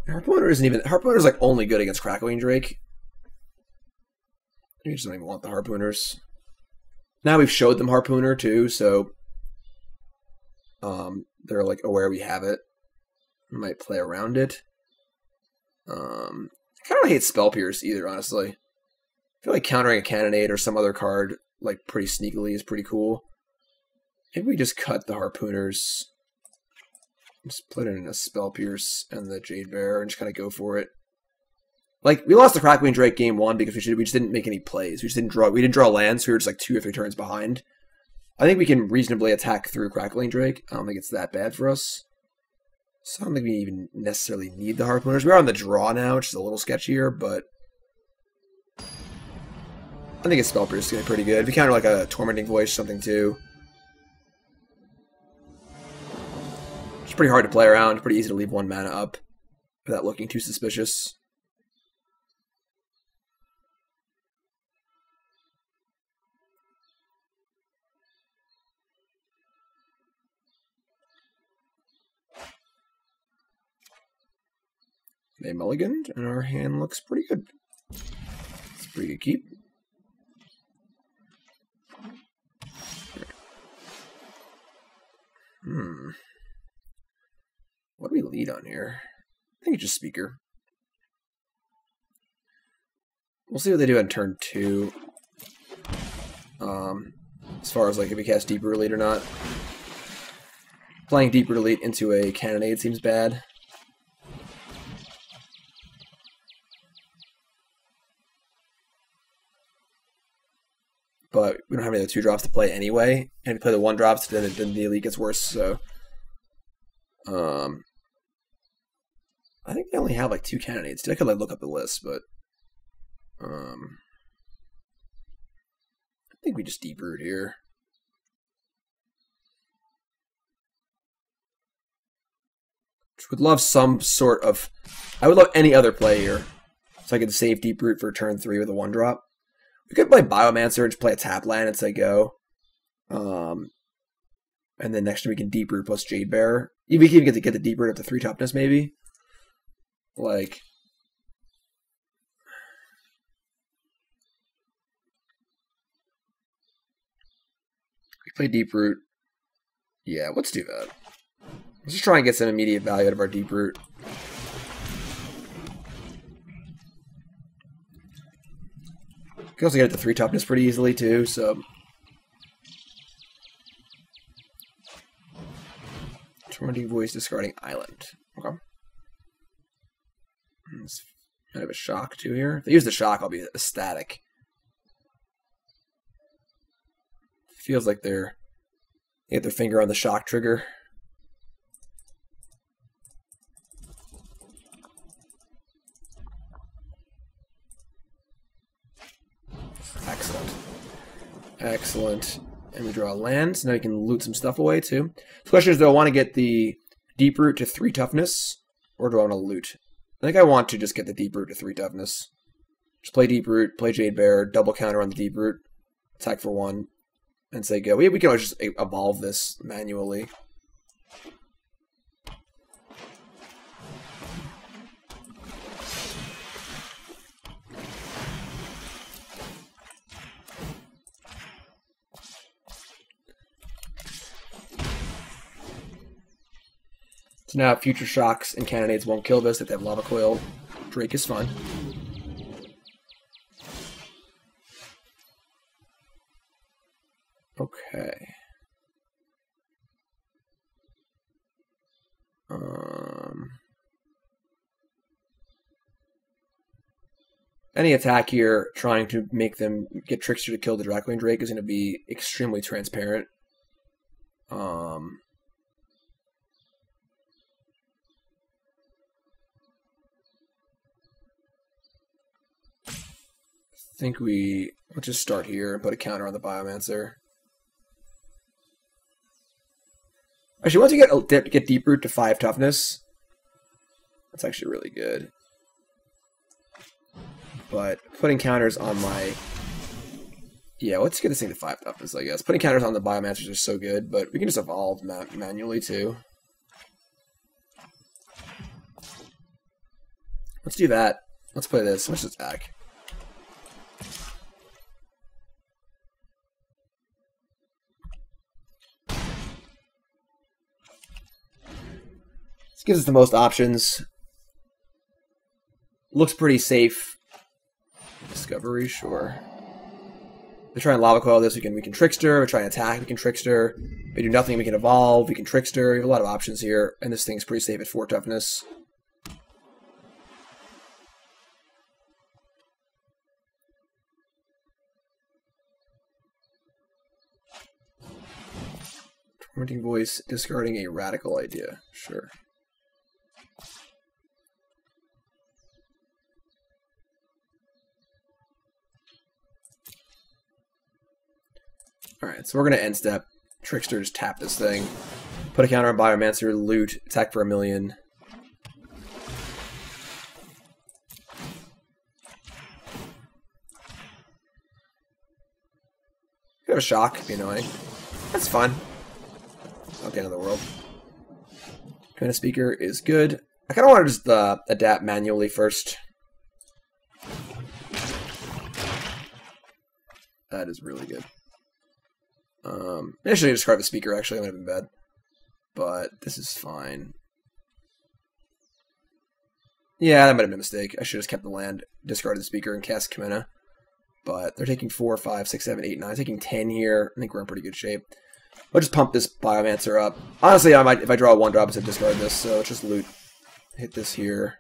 Harpooner's like only good against Crackling Drake. We just don't even want the Harpooners. Now we've showed them Harpooner too, so they're like aware we have it. We might play around it. I kind of hate Spell Pierce either, honestly. I feel like countering a Cannonade or some other card like pretty sneakily is pretty cool. Maybe we just cut the Harpooners. Just put in a Spell Pierce and the Jade Bearer and just kind of go for it. Like, we lost the Crackling Drake game 1 because we just didn't make any plays. We didn't draw lands, so we were just like 2 or 3 turns behind. I think we can reasonably attack through Crackling Drake. I don't think it's that bad for us. So I don't think we even necessarily need the Harpooners. We're on the draw now, which is a little sketchier, but I think a Spell Pierce is going to be pretty good. If you counter like a Tormenting Voice or something too. It's pretty hard to play around. Pretty easy to leave 1 mana up without looking too suspicious. They mulliganed, and our hand looks pretty good. It's a pretty good keep. What do we lead on here? I think it's just Speaker. We'll see what they do on turn 2. As far as like if we cast Deeproot Elite or not. Playing Deeproot Elite into a Cannonade seems bad. But we don't have any of the 2-drops to play anyway. And if we play the 1-drops, then the Elite gets worse, so... I think they only have like 2 Cannonades. I could like look up the list, but... I think we just Deeproot here. Would love some sort of... I would love any other play here. So I could save Deeproot for turn 3 with a 1-drop. We could play Biomancer and just play a tap land and say go. And then next turn we can Deeproot plus Jade Bearer. We can even get the Deeproot up to 3 toughness maybe. Like... We play Deeproot. Yeah, let's do that. Let's just try and get some immediate value out of our Deeproot. You can also get it to 3 toughness pretty easily too, so... 20 voice discarding island. Okay. Might have a shock too here. If they use the shock, I'll be ecstatic. Feels like they get their finger on the shock trigger. Excellent. Excellent. And we draw a land, so now you can loot some stuff away too. The question is, do I want to get the Deeproot to 3 toughness, or do I want to loot? I think I want to just get the Deeproot to 3 toughness. Just play Deeproot, play Jade Bearer, double counter on the Deeproot, attack for 1, and say go. We can always just evolve this manually. So now future shocks and cannonades won't kill this if they have lava coil. Drake is fun. Okay. Any attack here trying to make them get Trickster to kill the Dracoline Drake is going to be extremely transparent. I think we'll just start here and put a counter on the Biomancer. Actually, once you get Deeproot to 5 toughness, that's actually really good. But putting counters on my... Yeah, let's get this thing to 5 toughness, I guess. Putting counters on the Biomancers are so good, but we can just evolve manually, too. Let's do that. Let's play this. Let's just attack. This gives us the most options. Looks pretty safe. Discovery, sure. We try and lava coil this, we can Trickster, we try and attack, we can Trickster. If we do nothing, we can evolve, we can Trickster. We have a lot of options here, and this thing's pretty safe at 4 toughness. Tormenting Voice, discarding a radical idea, sure. Alright, so we're going to end step. Trickster, just tap this thing. Put a counter on Biomancer, loot, attack for 1,000,000. Could have a shock, be annoying. That's fun. Not the end of the world. Kumena Speaker is good. I kind of want to just adapt manually first. That is really good. I should have discarded the speaker, actually. That would have been bad. But this is fine. Yeah, that might have been a mistake. I should have just kept the land, discarded the speaker, and cast Kumena. But they're taking 4, 5, 6, 7, 8, 9. Taking 10 here. I think we're in pretty good shape. I'll just pump this Biomancer up. Honestly, I might, if I draw a 1-drop, I'll discard this. So let's just loot. Hit this here.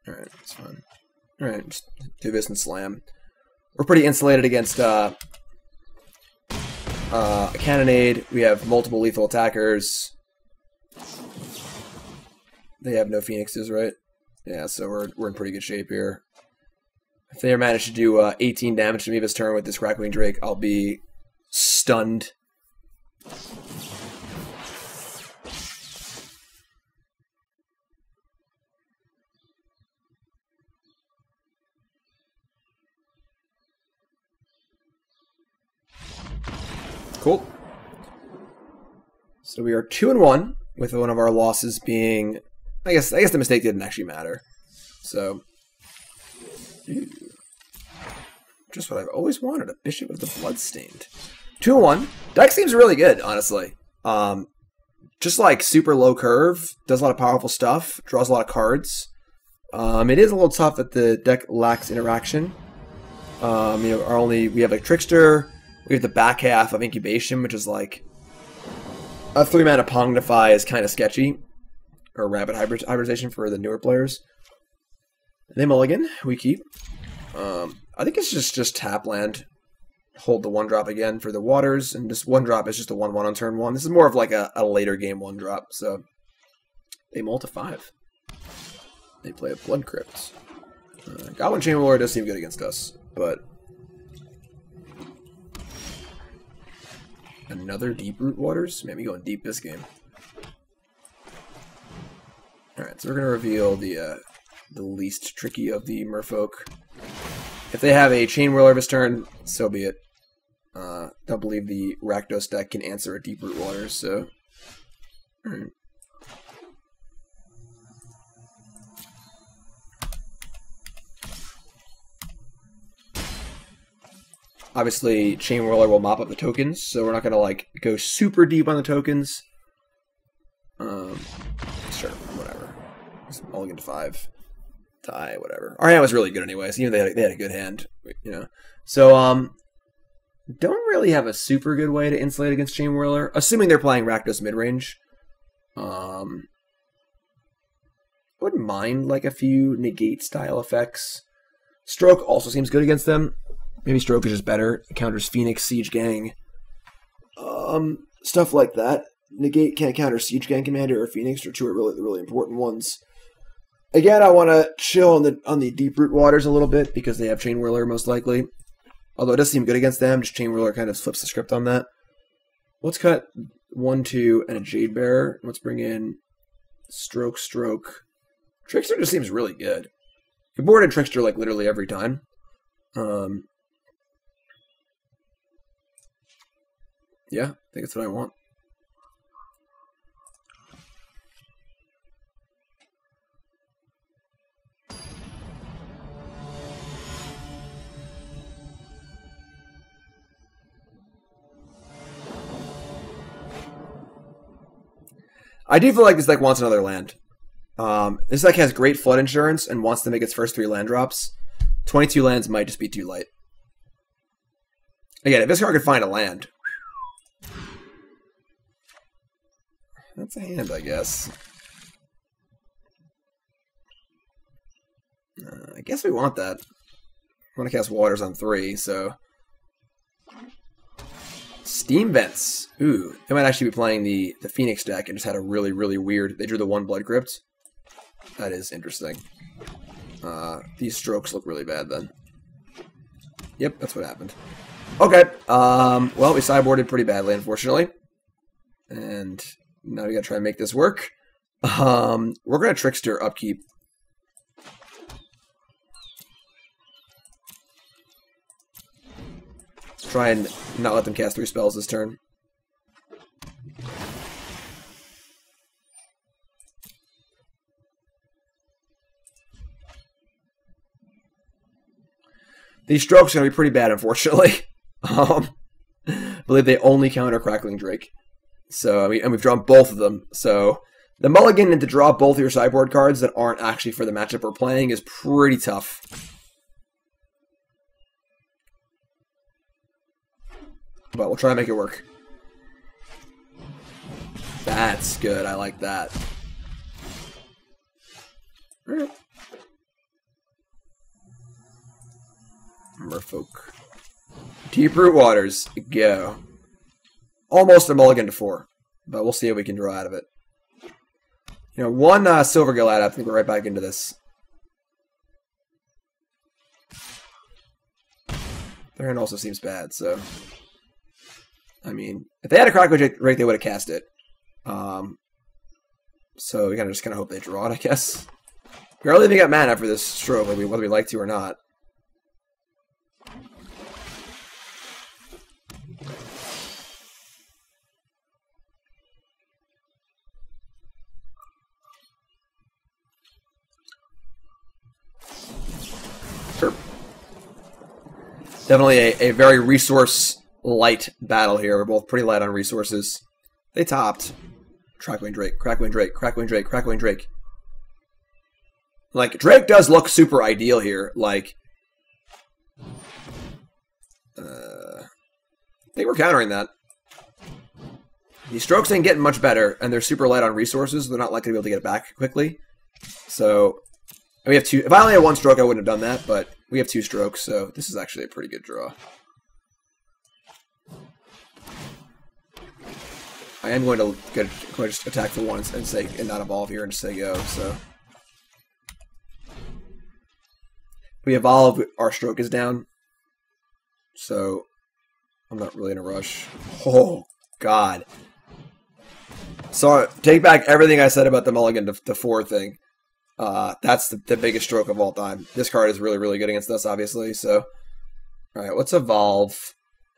Alright, it's fine. Alright, just do this and slam. We're pretty insulated against a cannonade. We have multiple lethal attackers. They have no phoenixes, right? Yeah, so we're in pretty good shape here. If they manage to do 18 damage to me this turn with this Crackling Drake, I'll be stunned. Cool. So we are 2-1, with one of our losses being, I guess the mistake didn't actually matter. So, just what I've always wanted, a Bishop of the Bloodstained. 2-1. Deck seems really good, honestly. Just like super low curve, does a lot of powerful stuff, draws a lot of cards. It is a little tough that the deck lacks interaction. We have like Trickster, we have the back half of Incubation, which is like a 3-mana Pongnify is kind of sketchy, or Rapid Hybridization for the newer players. They mulligan, we keep. I think it's just tap land. Hold the 1-drop again for the Waters, and this 1-drop is just a 1/1 on turn 1. This is more of like a later game 1-drop, so they mull to 5. They play a Blood Crypt. Goblin Chainwhirler does seem good against us, but another Deeproot Waters? Man, we going deep this game. Alright, so we're going to reveal the least tricky of the Merfolk. If they have a Chainwhirler this turn, so be it. Don't believe the Rakdos deck can answer a Deeproot Waters, so... Alright. Obviously, Chainwhirler will mop up the tokens, so we're not going to like go super deep on the tokens. Sure, whatever. Just mulligan to 5. Die, whatever. Our hand was really good anyway, so even they had a good hand, you know. So, don't really have a super good way to insulate against Chainwhirler, assuming they're playing Rakdos midrange. I wouldn't mind like a few Negate style effects. Stroke also seems good against them. Maybe Stroke is just better. It counters Phoenix, Siege Gang. Stuff like that. Negate can't counter Siege Gang Commander or Phoenix, or two are really the really important ones. Again, I want to chill on the Deeproot Waters a little bit because they have Chainwhirler most likely. Although it does seem good against them, just Chainwhirler kind of flips the script on that. Let's cut 1/2 and a Jade Bearer. Let's bring in Stroke. Trickster just seems really good. You board a Trickster like literally every time. Yeah, I think that's what I want. I do feel like this deck wants another land. This deck has great flood insurance and wants to make its first 3 land drops. 22 lands might just be too light. Again, if this card could find a land, that's a hand, I guess. I guess we want that. I want to cast Waters on 3, so... Steam Vents. Ooh, they might actually be playing the Phoenix deck and just had a really, really weird... They drew the 1 Blood Crypt. That is interesting. These strokes look really bad then. Yep, that's what happened. Okay, well, we sideboarded pretty badly, unfortunately. And now we gotta try and make this work. We're gonna Trickster upkeep. Try and not let them cast 3 spells this turn. These strokes are going to be pretty bad, unfortunately. I believe they only counter Crackling Drake. So, and we've drawn both of them. So, the mulligan and to draw both of your sideboard cards that aren't actually for the matchup we're playing is pretty tough. But we'll try and make it work. That's good. I like that. All right. Merfolk. Deeproot Waters. Go. Almost a mulligan to 4. But we'll see if we can draw out of it. You know, 1 Silvergill Adept. I think we're right back into this. Their hand also seems bad, so... I mean, if they had a Crackling Drake, they would have cast it. So we just kind of hope they draw it, I guess. We barely even got mana for this stroke, whether we like to or not. Sure. Definitely a very resource light battle here. We're both pretty light on resources. They topped. Crackwing Drake, Crackwing Drake, Crackwing Drake, Crackwing Drake. Like, Drake does look super ideal here. Like, I think we're countering that. These strokes ain't getting much better, and they're super light on resources. So they're not likely to be able to get it back quickly. So, we have 2. If I only had 1 stroke, I wouldn't have done that, but we have 2 strokes, so this is actually a pretty good draw. I am going to just attack for once and not evolve here and just say go, so. We evolve, our stroke is down. So, I'm not really in a rush. Oh, God. So, take back everything I said about the mulligan to 4 thing. That's the biggest stroke of all time. This card is really, really good against us, obviously, so. Alright, let's evolve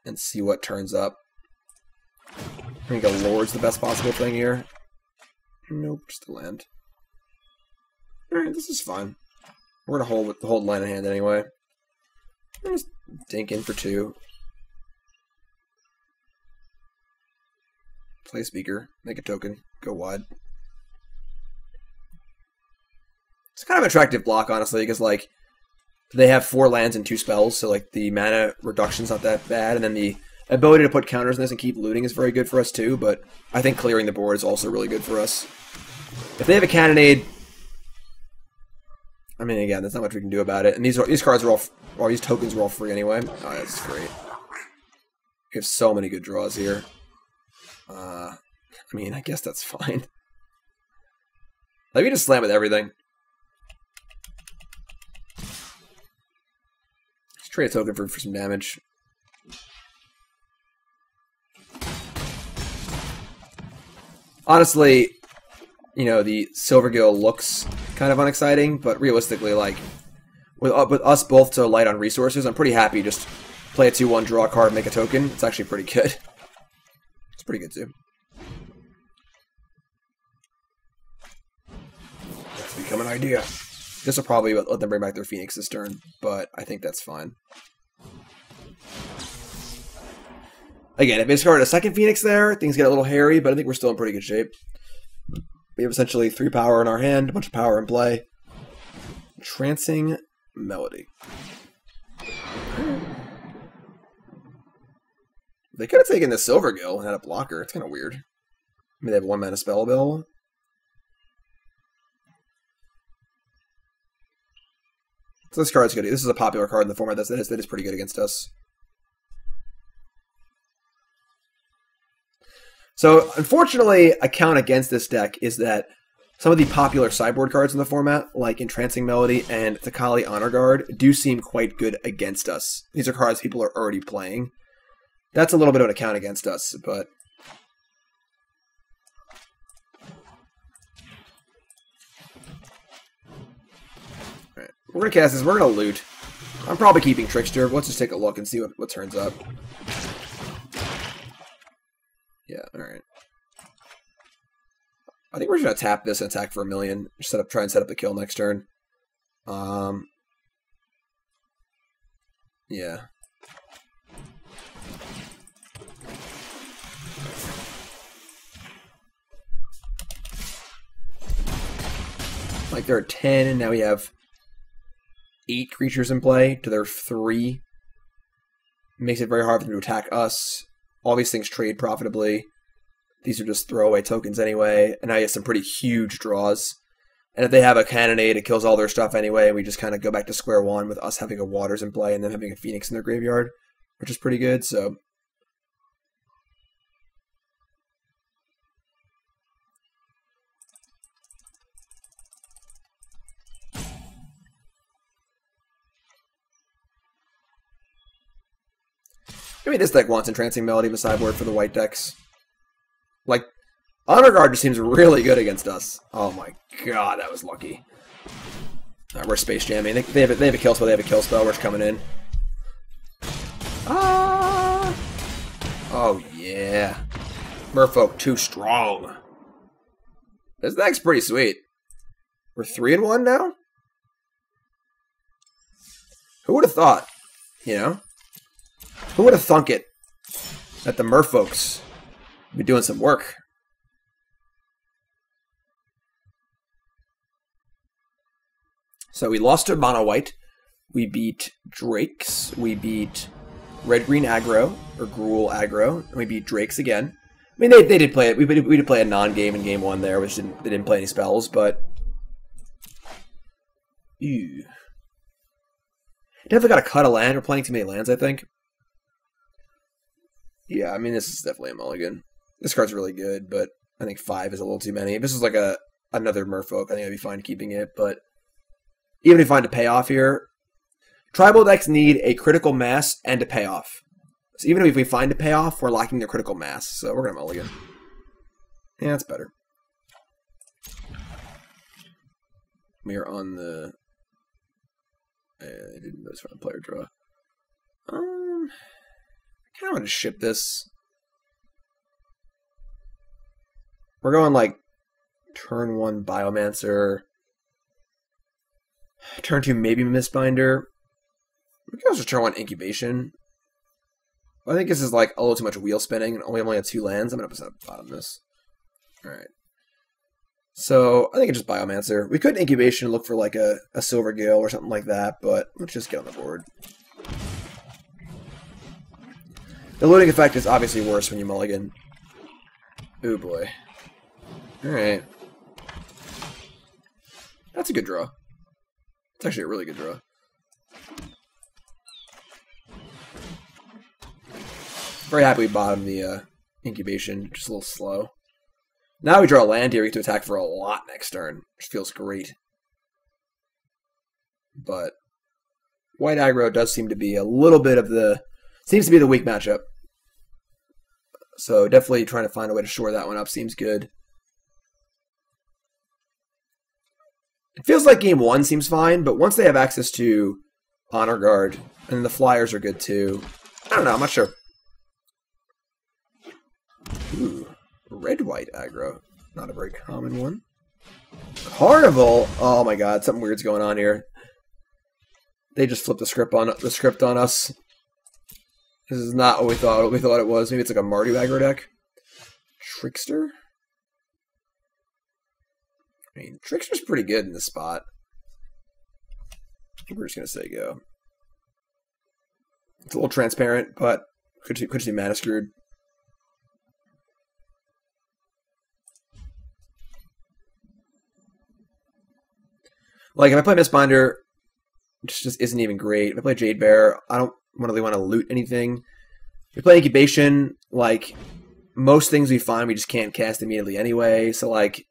and see what turns up. I think a Lord's the best possible thing here. Nope, just a land. Alright, this is fine. We're gonna hold land in hand anyway. Just dink in for 2. Play Speaker, make a token, go wide. It's kind of an attractive block, honestly, because like they have 4 lands and 2 spells, so like the mana reduction's not that bad, and then the ability to put counters in this and keep looting is very good for us too, but I think clearing the board is also really good for us. If they have a cannonade, I mean, again, there's not much we can do about it. And these cards are all, these tokens are all free anyway. Oh, that's great. We have so many good draws here. I mean, I guess that's fine. Let me just slam with everything. Let's trade a token for some damage. Honestly, you know, the Silvergill looks kind of unexciting, but realistically, like, with us both so light on resources, I'm pretty happy just play a 2-1, draw a card, make a token. It's actually pretty good. It's pretty good, too. That's become an idea. This will probably let them bring back their Phoenix this turn, but I think that's fine. Again, if they discard a second Phoenix there, things get a little hairy, but I think we're still in pretty good shape. We have essentially 3 power in our hand, a bunch of power in play. Trancing Melody. They could have taken the Silvergill and had a blocker. It's kind of weird. I mean, they have 1 mana spell available. So this card's good. This is a popular card in the format that is pretty good against us. So, unfortunately, a count against this deck is that some of the popular sideboard cards in the format, like Entrancing Melody and Takali Honor Guard, do seem quite good against us. These are cards people are already playing. That's a little bit of an account against us, but... Alright, we're going to cast this. We're going to loot. I'm probably keeping Trickster. Let's just take a look and see what turns up. Yeah, alright. I think we're just going to tap this and attack for 1 million. Try and set up the kill next turn. Yeah. Like, there are 10, and now we have 8 creatures in play to their 3. Makes it very hard for them to attack us. All these things trade profitably. These are just throwaway tokens anyway. And now you have some pretty huge draws. And if they have a cannonade, it kills all their stuff anyway. And we just kind of go back to square one with us having a Waters in play and then having a Phoenix in their graveyard, which is pretty good. So maybe this deck wants Entrancing Melody of the sideboard for the white decks. Like, Honor Guard just seems really good against us. Oh my god, that was lucky. Alright, we're space jamming. They have a kill spell, they have a kill spell, we're just coming in. Ah! Oh yeah. Merfolk too strong. This deck's pretty sweet. We're 3-1 now? Who would have thought? You know? Who would have thunk it? that the Merfolks be doing some work. So we lost to Mono White. We beat Drakes. We beat Red-Green aggro, or Kraul aggro. And we beat Drakes again. I mean, they did play it. We did play a non-game in game 1 there, which they didn't play any spells, but... Ew. Definitely got to cut a land. We're playing too many lands, I think. Yeah, I mean, this is definitely a mulligan. This card's really good, but I think 5 is a little too many. If this is like another Merfolk, I think I'd be fine keeping it, but... Even if you find a payoff here, tribal decks need a critical mass and a payoff. So even if we find a payoff, we're lacking the critical mass. So we're going to mulligan. Yeah, that's better. We are on the... I didn't notice from the player draw. I kind of want to ship this. We're going like turn 1 Biomancer. Turn 2 maybe Mistbinder. We can also turn 1 Incubation. I think this is like a little too much wheel spinning, and only have 2 lands. I'm going to bottom this. Alright. So, I think it's just Biomancer. We could Incubation and look for like a Silvergill or something like that, but let's just get on the board. The looting effect is obviously worse when you mulligan. Oh boy. Alright. That's a good draw. It's actually a really good draw. Very happy we bottomed the Incubation, just a little slow. Now we draw a land here, we get to attack for a lot next turn, which feels great. But white aggro does seem to be a little bit of the... Seems to be the weak matchup. So definitely trying to find a way to shore that one up seems good. It feels like game 1 seems fine, but once they have access to Honor Guard, and the Flyers are good too. I don't know, I'm not sure. Ooh, red-white aggro. Not a very common one. Carnival! Oh my god, something weird's going on here. They just flipped the script on us. This is not what we thought it was. Maybe it's like a Mardu aggro deck. Trickster? I mean, Trickster's pretty good in this spot. I think we're just going to say go. It's a little transparent, but could just be mana screwed. Like, if I play Mistbinder, which just isn't even great. If I play Jade Bearer, I don't really want to loot anything. If we play Incubation, like, most things we find we just can't cast immediately anyway, so, like,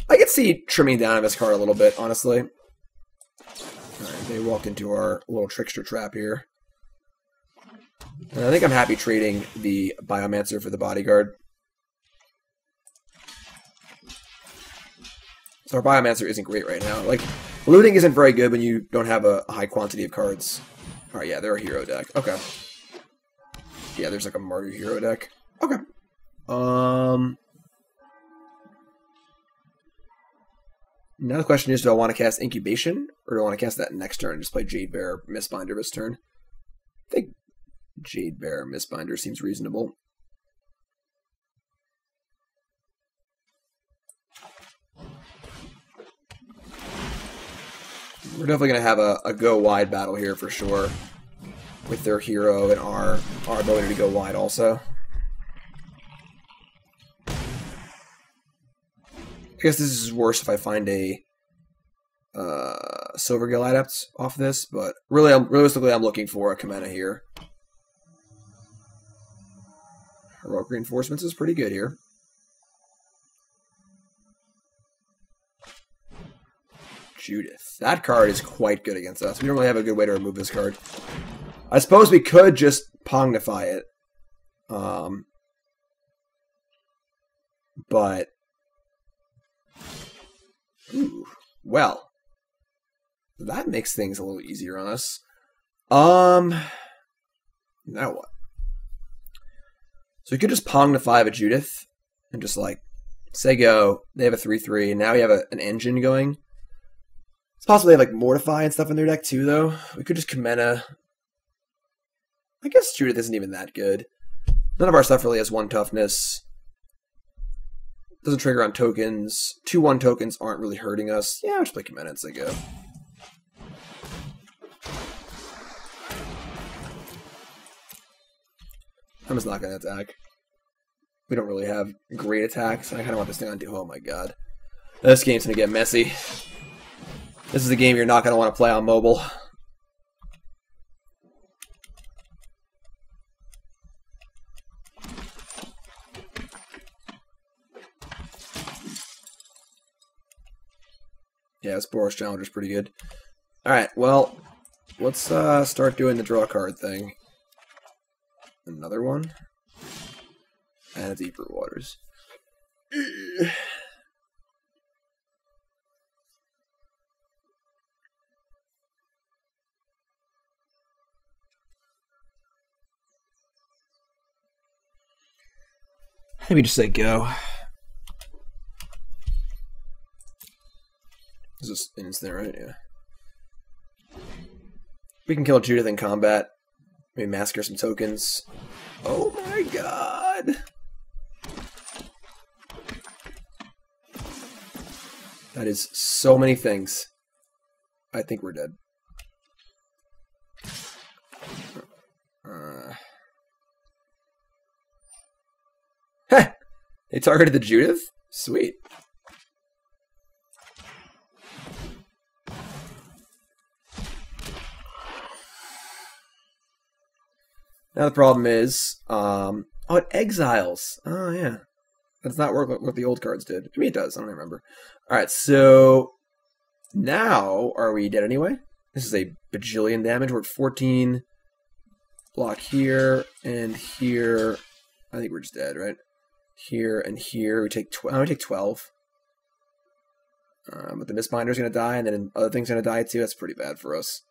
I could see trimming down on this card a little bit, honestly. Alright, they walked into our little Trickster trap here. And I think I'm happy trading the Biomancer for the Bodyguard. So our Biomancer isn't great right now. Like, looting isn't very good when you don't have a high quantity of cards. Alright, yeah, they're a hero deck. Okay. Yeah, there's like a Mardu hero deck. Okay. Now the question is, do I want to cast Incubation, or do I want to cast that next turn and just play Jade Bearer, Mistbinder this turn? I think Jade Bearer, Mistbinder seems reasonable. We're definitely going to have a go-wide battle here for sure, with their hero and our ability to go wide also. I guess this is worse if I find a Silvergill Adept off this, but realistically I'm looking for a Kumena here. Heroic Reinforcements is pretty good here. Judith. That card is quite good against us. We don't really have a good way to remove this card. I suppose we could just Pongnify it. But... Ooh, well, that makes things a little easier on us. Now what? So we could just Pongnify a Judith and just like say go. They have a 3/3, and now we have an engine going. It's possible they have like Mortify and stuff in their deck too, though. We could just Kumena. I guess Judith isn't even that good. None of our stuff really has 1 toughness. Doesn't trigger on tokens. 2/1 tokens aren't really hurting us. Yeah, I'll just play Kumena as I go. I'm just not going to attack. We don't really have great attacks, and I kind of want this thing on to... Oh my god. This game's going to get messy. This is a game you're not going to want to play on mobile. Yeah, this Boros Challenger's pretty good. Alright, well, let's start doing the draw card thing. Another one. And a Deeproot Waters. Maybe just say go. This is instant, right? Yeah. We can kill Judith in combat. Maybe massacre some tokens. Oh my god! That is so many things. I think we're dead. Heh! They targeted the Judith? Sweet. Now the problem is, oh, it exiles. Oh, yeah. That's not what the old cards did. To me it does, I don't remember. Alright, so now, are we dead anyway? This is a bajillion damage. We're at 14. Block here, and here. I think we're just dead, right? Here and here. We take 12. We take 12. But the Mistbinder's going to die, and then other things are going to die too. That's pretty bad for us.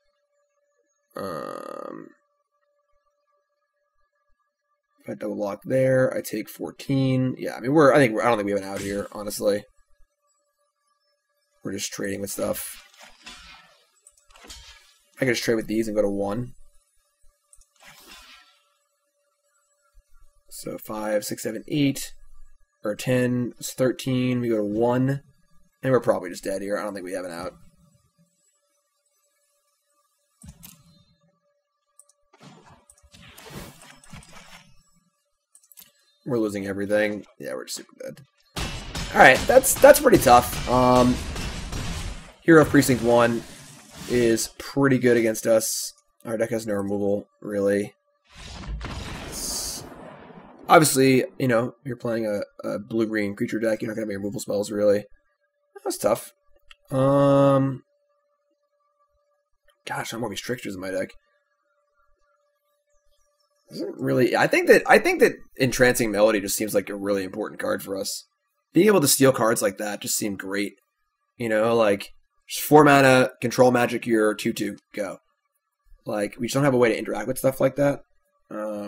If I double block there, I take 14. Yeah, I mean I don't think we have an out here, honestly. We're just trading with stuff. I can just trade with these and go to 1. So 5, 6, 7, 8, or 10, it's 13, we go to 1, and we're probably just dead here. I don't think we have an out. We're losing everything. Yeah, we're just super dead. Alright, that's pretty tough. Hero of Precinct 1 is pretty good against us. Our deck has no removal, really. Obviously, you know, you're playing a blue-green creature deck, you're not going to have any removal spells, really. That's tough. Gosh, I have more Tricksters in my deck. Doesn't really. I think that Entrancing Melody just seems like a really important card for us. Being able to steal cards like that just seemed great. You know, like just 4 mana, control magic, your 2/2, go. Like we just don't have a way to interact with stuff like that. I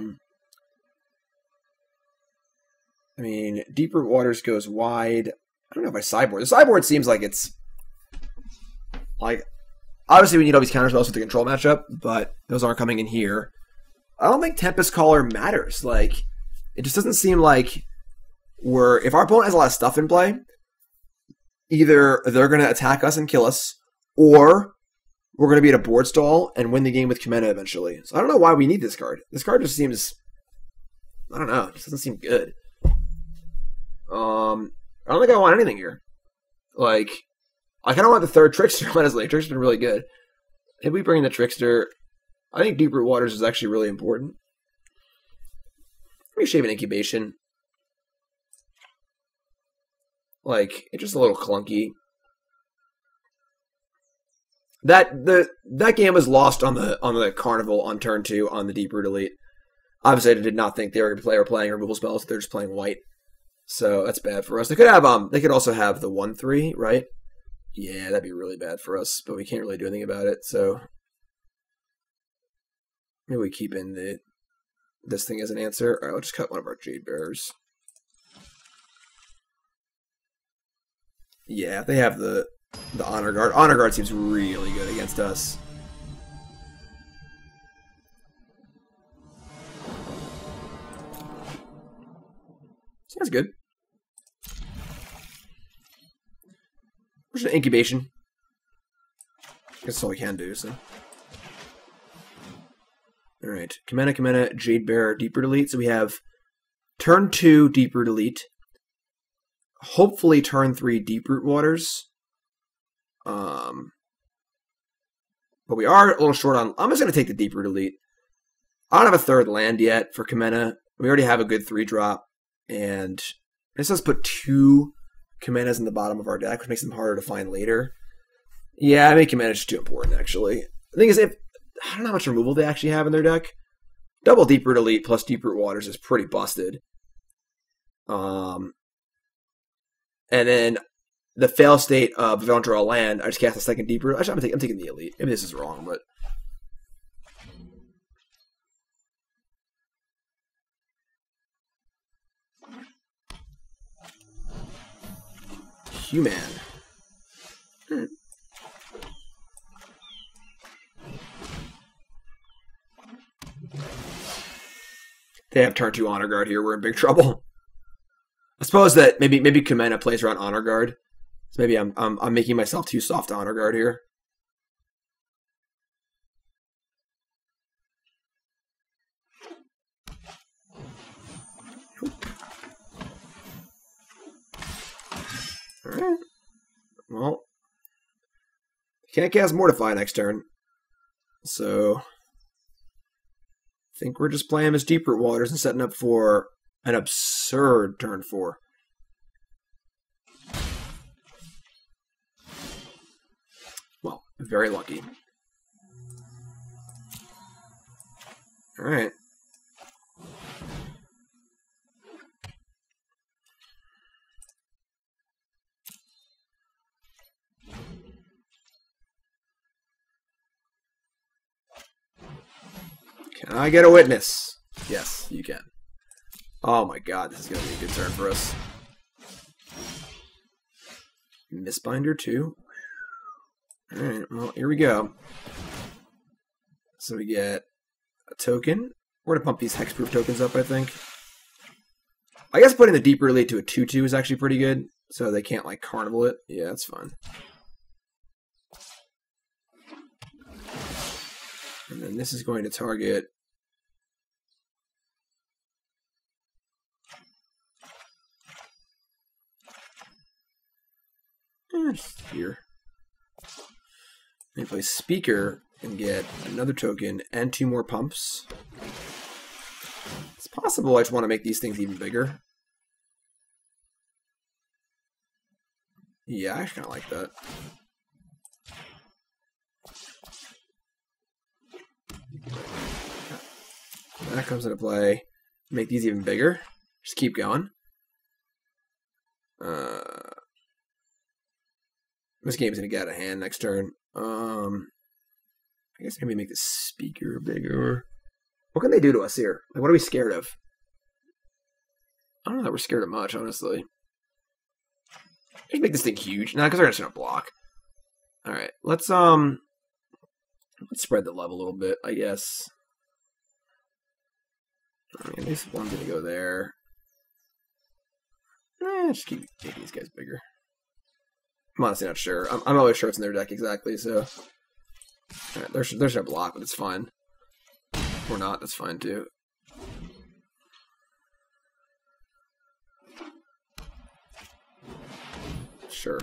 mean, Deeproot Waters goes wide. I don't know if I sideboard. The sideboard seems like it's like obviously we need all these counter spells with the control matchup, but those aren't coming in here. I don't think Tempest Caller matters. Like, it just doesn't seem like if our opponent has a lot of stuff in play, either they're going to attack us and kill us, or we're going to be at a board stall and win the game with Kumena eventually. So I don't know why we need this card. This card just seems, I don't know, it just doesn't seem good. I don't think I want anything here. Like, I kind of want the third Trickster, honestly. Trickster's been really good. If we bring in the Trickster, I think Deeproot Waters is actually really important. Let me shave an Incubation. Like, it's just a little clunky. That game was lost on the Carnival on turn 2 on the Deeproot Elite. Obviously, I did not think they were playing removal spells. They're just playing white, so that's bad for us. They could have They could also have the 1/3, right? Yeah, that'd be really bad for us, but we can't really do anything about it. So maybe we keep in this thing as an answer. All right, let's just cut one of our Jade Bearers. Yeah, they have the Honor Guard. Honor Guard seems really good against us. Sounds good. Where's an incubation? I guess that's all we can do, so. Alright. Kumena, Jade Bearer, Deeproot Elite. So we have turn 2 Deeproot Elite. Hopefully turn 3 Deeproot Waters. But we are a little short on... I'm just going to take the Deeproot Elite. I don't have a third land yet for Kumena. We already have a good 3-drop. And this does put 2 Kumenas in the bottom of our deck, which makes them harder to find later. Yeah, I think Kumena is too important, actually. The thing is, I don't know how much removal they actually have in their deck. Double Deeproot Elite plus Deeproot Waters is pretty busted. And then the fail state of if I don't draw a land, I just cast a second Deeproot. Actually, I'm taking the Elite. Maybe this is wrong, but... Human. They have turn 2 Honor Guard here. We're in big trouble. I suppose that maybe Kumena plays around Honor Guard. So maybe I'm making myself too soft to Honor Guard here. Alright. Well, can't cast Mortify next turn. So, I think we're just playing as Deeproot Waters and setting up for an absurd turn 4. Well, very lucky. Alright. Can I get a witness? Yes, you can. Oh my god, this is going to be a good turn for us. Mistbinder too? Alright, well, here we go. So we get a token. We're going to pump these hexproof tokens up, I think. I guess putting the Deeproot Elite to a 2/2 is actually pretty good. So they can't, like, carnival it. Yeah, that's fine. And then this is going to target here. And play Speaker and get another token and 2 more pumps. It's possible I just want to make these things even bigger. Yeah, I kind of like that. That comes into play. Make these even bigger. Just keep going. This game's gonna get out of hand next turn. I guess maybe make the Speaker bigger. What can they do to us here? Like, what are we scared of? I don't know that we're scared of much, honestly. Just make this thing huge. Nah, because they're just gonna block. All right, let's spread the love a little bit, I guess. I mean, this one's gonna go there. Just keep making these guys bigger. I'm honestly not sure. I'm always sure it's in their deck exactly, so. Alright, there's no block, but it's fine. Or not, that's fine too. Sure.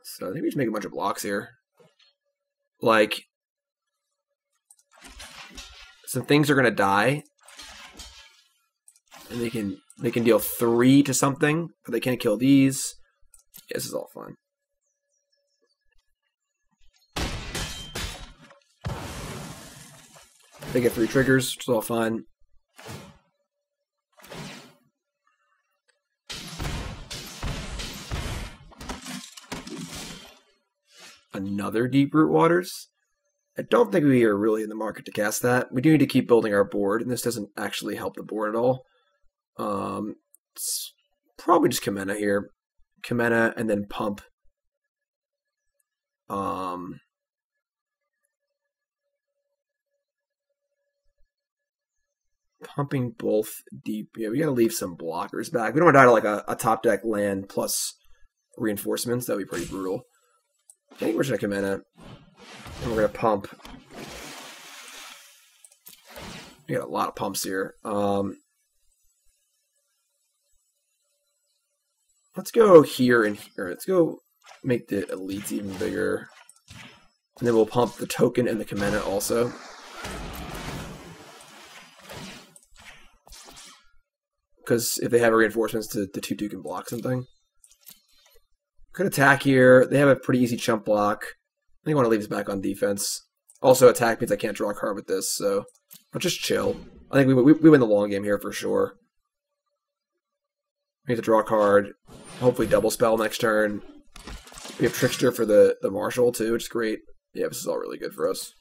So I think we just make a bunch of blocks here. Like, some things are gonna die. And they can deal 3 to something, but they can't kill these. Yeah, this is all fun. They get 3 triggers, which is all fine. Another Deeproot Waters. I don't think we are really in the market to cast that. We do need to keep building our board, and this doesn't actually help the board at all. It's probably just Kumena here. Kumena and then pump. pumping both deep. Yeah, we gotta leave some blockers back. We don't want to die to like a top deck land plus reinforcements. That would be pretty brutal. I think we're just gonna Kumena, and we're gonna pump. We got a lot of pumps here. Let's go here and here. Let's go make the elites even bigger. And then we'll pump the token and the Kumena also. Because if they have reinforcements, the 2/2 can block something. Could attack here. They have a pretty easy chump block. I think I want to leave this back on defense. Also, attack means I can't draw a card with this, so but just chill. I think we win the long game here for sure. We have to draw a card. Hopefully double spell next turn. We have Trickster for the Marshal too, which is great. Yeah, this is all really good for us.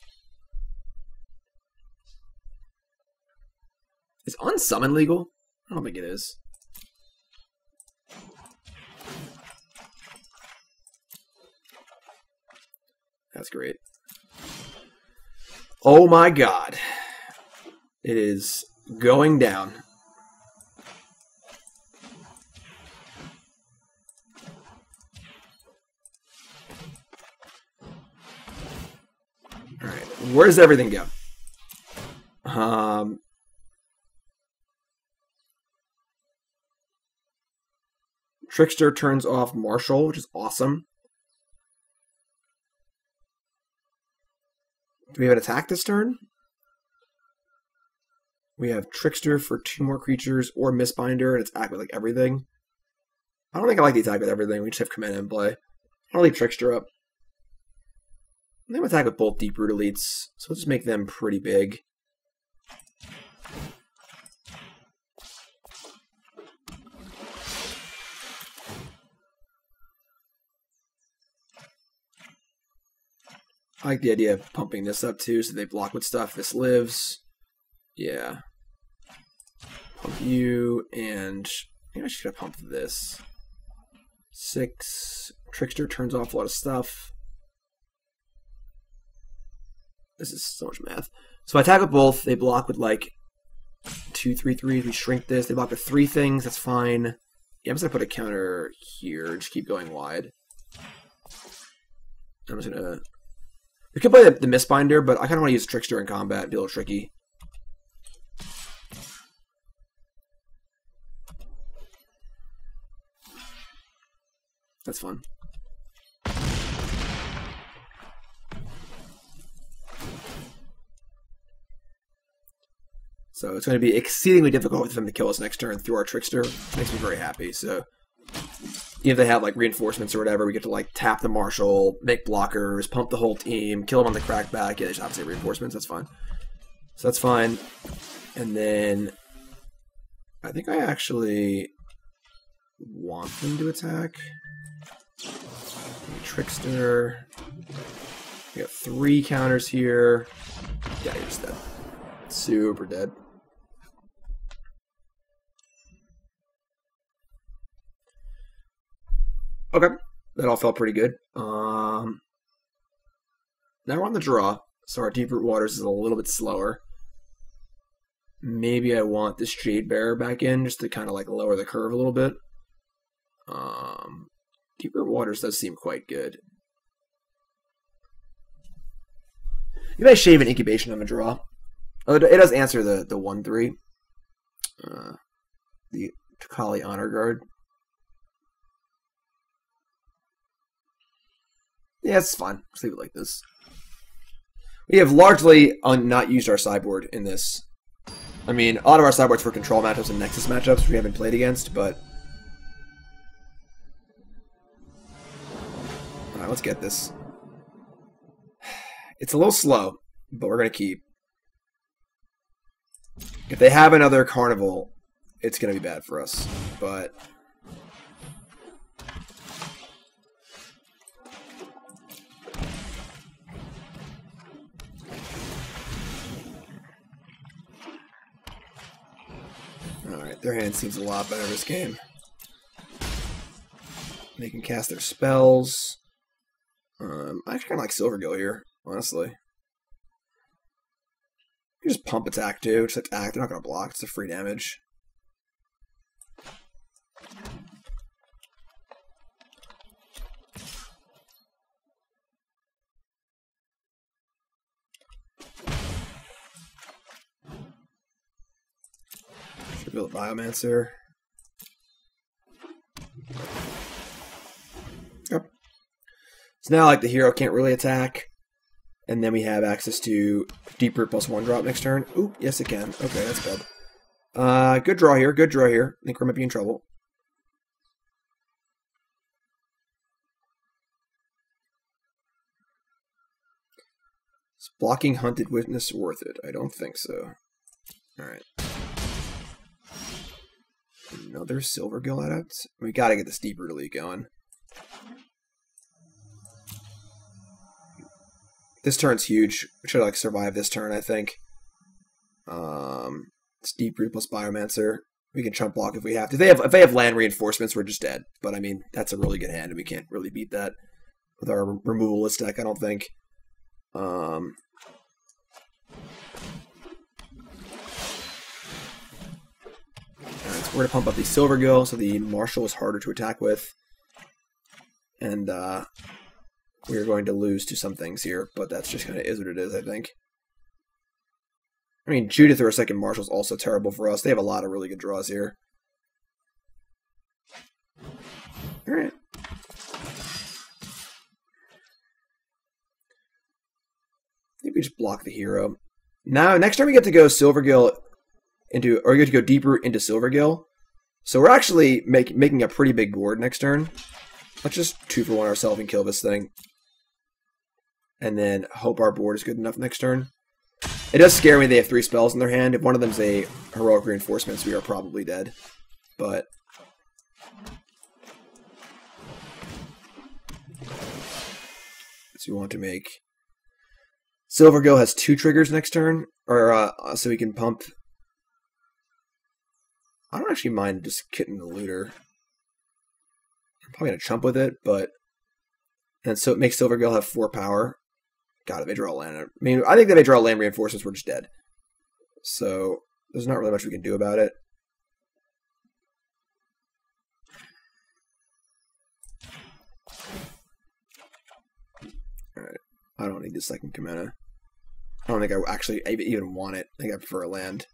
Is Unsummon legal? I don't think it is. That's great. Oh my god. It is going down. Alright, where does everything go? Trickster turns off Marshal, which is awesome. Do we have an attack this turn? We have Trickster for 2 more creatures or Mistbinder, and it's attack with like everything. I don't think I like the attack with everything. We just have Kumena in play. I'll leave Trickster up. I'm going to attack with both Deeproot Elites, so let's just make them pretty big. I like the idea of pumping this up too, so they block with stuff. This lives. Yeah. Pump you, and maybe I should have pumped this. 6. Trickster turns off a lot of stuff. This is so much math. So I attack with both. They block with like 2, 3, 3. We shrink this. They block with 3 things. That's fine. Yeah, I'm just going to put a counter here. Just keep going wide. I'm just going to... We could play the Mistbinder, but I kind of want to use Trickster in combat. It'd be a little tricky. That's fun. So it's going to be exceedingly difficult for them to kill us next turn through our Trickster. Makes me very happy. So even if they have like reinforcements or whatever, we get to like tap the Marshal, make blockers, pump the whole team, kill them on the crackback. Yeah, there's obviously reinforcements. That's fine. So that's fine. And then I think I actually want them to attack. Trickster. We got 3 counters here. Yeah, you're just dead. Super dead. Okay, that all felt pretty good. Now we're on the draw, so our Deeproot Waters is a little bit slower. Maybe I want this Jade Bearer back in just to kind of like lower the curve a little bit. Deeproot Waters does seem quite good. You may shave an Incubation on a draw. Oh, it does answer the 1/3. The Takali Honor Guard. Yeah, it's fine. Let's leave it like this. We have largely not used our sideboard in this. I mean, a lot of our sideboards for control matchups and Nexus matchups we haven't played against, but... Alright, let's get this. It's a little slow, but we're going to keep. If they have another Carnival, it's going to be bad for us, but... Alright, their hand seems a lot better this game. They can cast their spells. I actually kind of like Silvergill here, honestly. You just pump attack too. Just attack. They're not going to block. It's a free damage. Should build a Biomancer. Yep. So now, like, the hero can't really attack. And then we have access to Deeproot plus 1-drop next turn. Ooh, yes it can. Okay, that's good. Good draw here. Good draw here. I think we might be in trouble. Is blocking Hunted Witness worth it? I don't think so. Alright. Another Silvergill Adept? We gotta get this Deeproot Elite going. This turn's huge. We should like survive this turn, I think. It's Deeproot plus Biomancer. We can chump block if we have to. If they have land reinforcements, we're just dead. But I mean, that's a really good hand, and we can't really beat that with our removalist deck, I don't think. Alright, so we're gonna pump up the Silvergill, so the Marshal is harder to attack with. And we're going to lose to some things here, but that's just kind of is what it is, I think. I mean, Judith or a second Marshal is also terrible for us. They have a lot of really good draws here. Alright. I think we just block the hero. Now, next turn we get to go Silvergill into, or we get to go Deeproot into Silvergill. So we're actually making a pretty big board next turn. Let's just 2-for-1 ourselves and kill this thing. And then hope our board is good enough next turn. It does scare me they have 3 spells in their hand. If one of them's a Heroic Reinforcements, we are probably dead. But so we want to make Silvergill has 2 triggers next turn, or so we can pump. I don't actually mind just kitting the Looter. I'm probably gonna chump with it, but and so it makes Silvergill have 4 power. God, if they draw land, I mean, I think that if they draw land reinforcements, we're just dead. So there's not really much we can do about it. All right, I don't need this second Kumena. I don't think I actually even want it. I think I prefer a land.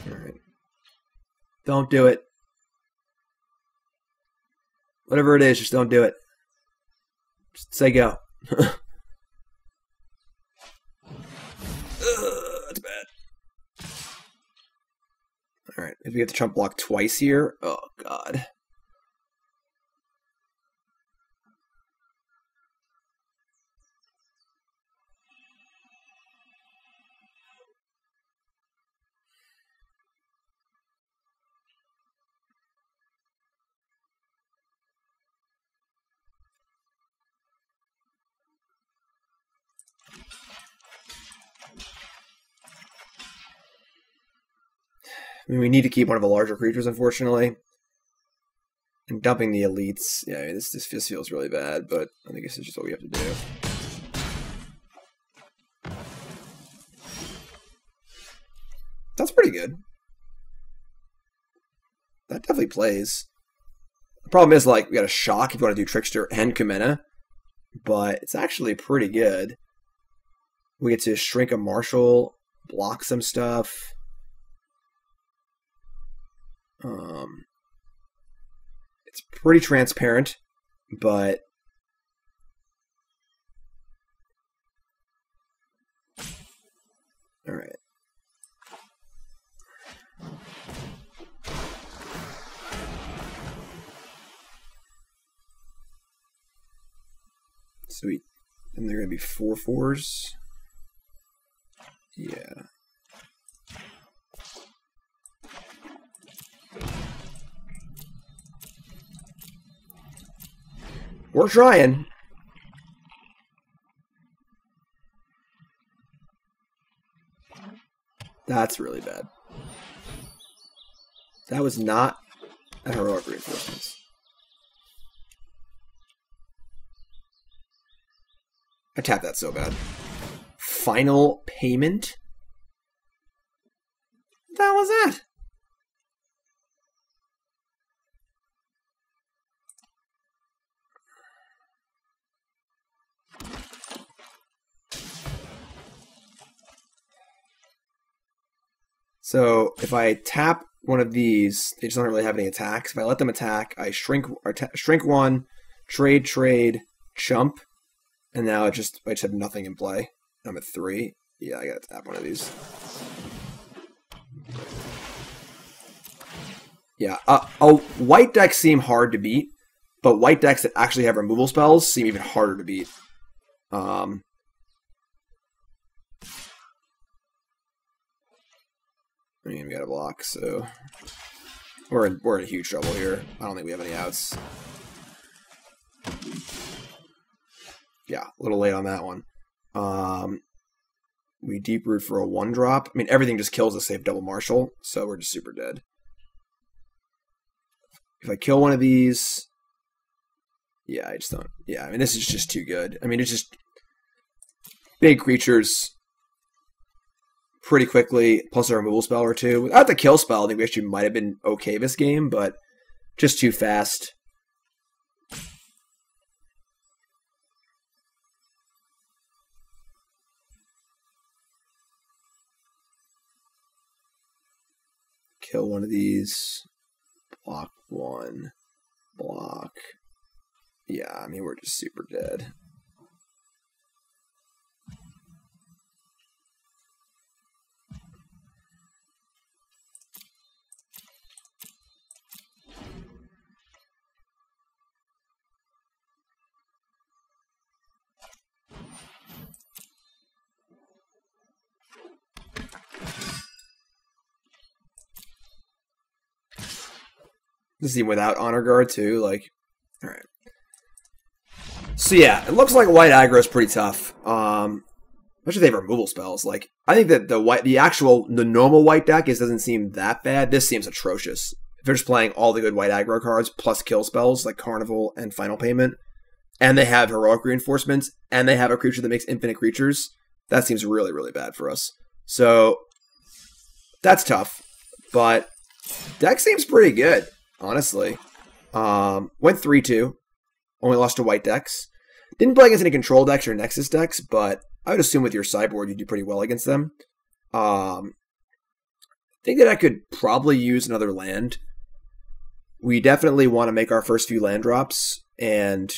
Alright. Don't do it. Whatever it is, just don't do it. Just say go. That's bad. Alright, if we get to chump block twice here, oh god. I mean, we need to keep one of the larger creatures, unfortunately. And dumping the elites, yeah, I mean, this just feels really bad, but I think this is just what we have to do. That's pretty good. That definitely plays. The problem is, like, we got a shock if you want to do Trickster and Kumena, but it's actually pretty good. We get to shrink a Marshal, block some stuff. It's pretty transparent, but all right. Sweet. And they're going to be 4/4s. Yeah. We're trying. That's really bad. That was not a heroic reinforcements. I tapped that so bad. Final payment? What the hell was that? So if I tap one of these, they just don't really have any attacks. If I let them attack, I shrink one, trade, chump, and now I just have nothing in play. I'm at 3. Yeah, I gotta tap one of these. Yeah, white decks seem hard to beat, but white decks that actually have removal spells seem even harder to beat. I mean, we got a block, so we're in huge trouble here. I don't think we have any outs. Yeah, a little late on that one. We Deeproot for a 1-drop. I mean, everything just kills us save double marshal, so we're just super dead. If I kill one of these, yeah, I just don't. Yeah, I mean, this is just too good. I mean, it's just big creatures pretty quickly, plus a removal spell or two. Without the kill spell, I think we actually might have been okay this game, but just too fast. Kill one of these. Block 1. Block. Yeah, I mean, we're just super dead. This is even without Honor Guard, too. Like, alright. So, yeah, it looks like white aggro is pretty tough. Especially if they have removal spells. Like, I think that the normal white deck doesn't seem that bad. This seems atrocious. If they're just playing all the good white aggro cards plus kill spells like Carnival and Final Payment, and they have heroic reinforcements, and they have a creature that makes infinite creatures, that seems really, really bad for us. So, that's tough. But deck seems pretty good. Honestly. Went 3-2. Only lost to white decks. Didn't play against any control decks or Nexus decks, but I would assume with your sideboard you'd do pretty well against them. Think that I could probably use another land. We definitely want to make our first few land drops, and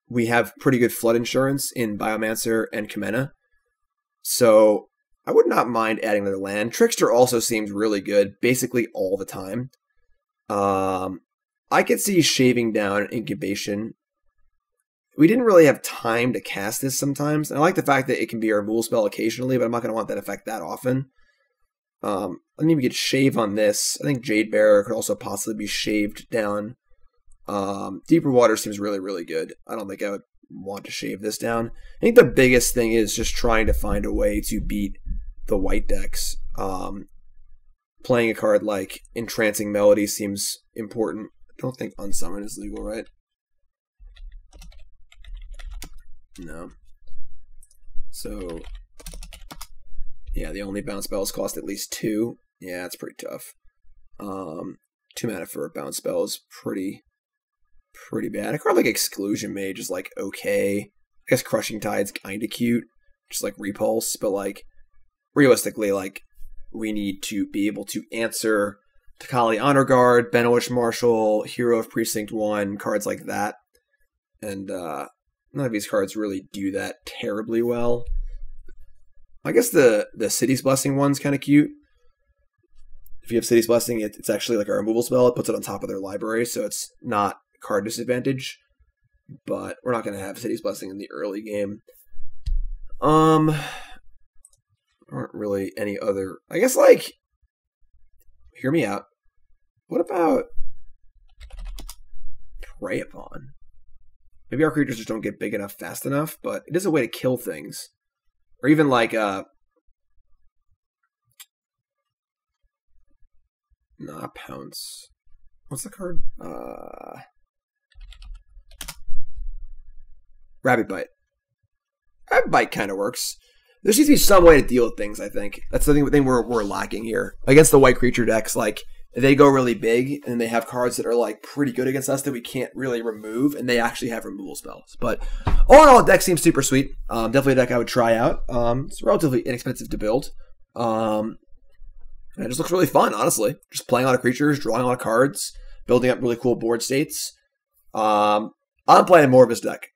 we have pretty good flood insurance in Biomancer and Kumena. So I would not mind adding another land. Trickster also seems really good basically all the time. I could see shaving down Incubation. We didn't really have time to cast this sometimes. And I like the fact that it can be a removal spell occasionally, but I'm not going to want that effect that often. I think we could shave on this. I think Jade Bearer could also possibly be shaved down. Deeproot Waters seems really, really good. I don't think I would want to shave this down. I think the biggest thing is just trying to find a way to beat the white decks. Playing a card like Entrancing Melody seems important. I don't think Unsummon is legal, right? No. So, yeah, the only bounce spells cost at least 2. Yeah, it's pretty tough. 2 mana for a bounce spell is pretty bad. A card like Exclusion Mage is like okay. I guess Crushing Tide's kind of cute, just like Repulse, but like realistically, like we need to be able to answer Takali Honor Guard, Benowish Marshal, Hero of Precinct 1, cards like that. And none of these cards really do that terribly well. I guess the City's Blessing one's kind of cute. If you have City's Blessing, it's actually like a removal spell. It puts it on top of their library, so it's not card disadvantage. But we're not going to have City's Blessing in the early game. Aren't really any other... I guess, like... Hear me out. What about... Prey Upon? Maybe our creatures just don't get big enough fast enough, but it is a way to kill things. Or even like Not Pounce. What's the card? Rabbit Bite. Rabbit Bite kind of works. There seems to be some way to deal with things, I think. That's the thing we're lacking here. Against the white creature decks, like, they go really big, and they have cards that are, like, pretty good against us that we can't really remove, and they actually have removal spells. But all in all, the deck seems super sweet. Definitely a deck I would try out. It's relatively inexpensive to build. And it just looks really fun, honestly. Just playing a lot of creatures, drawing a lot of cards, building up really cool board states. I'm playing more of this deck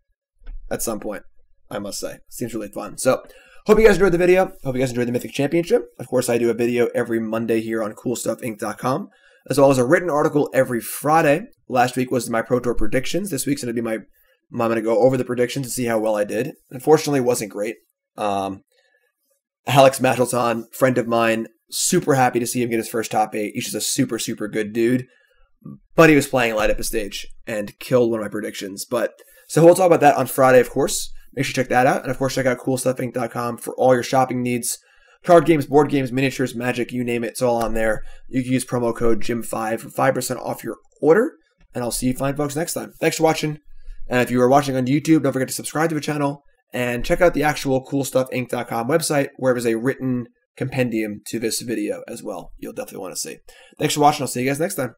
at some point, I must say. Seems really fun. So, hope you guys enjoyed the video. Hope you guys enjoyed the Mythic Championship. Of course, I do a video every Monday here on CoolStuffInc.com, as well as a written article every Friday. Last week was my Pro Tour predictions. This week's going to be I'm going to go over the predictions to see how well I did. Unfortunately, it wasn't great. Alex Mattelton, friend of mine, super happy to see him get his first top 8. He's just a super, super good dude. But he was playing light up a stage and killed one of my predictions. So we'll talk about that on Friday, of course. Make sure you check that out. And of course, check out CoolStuffInc.com for all your shopping needs. Card games, board games, miniatures, magic, you name it. It's all on there. You can use promo code JIM5 for 5% off your order. And I'll see you fine folks next time. Thanks for watching. And if you are watching on YouTube, don't forget to subscribe to the channel. And check out the actual CoolStuffInc.com website, where there's a written compendium to this video as well. You'll definitely want to see. Thanks for watching. I'll see you guys next time.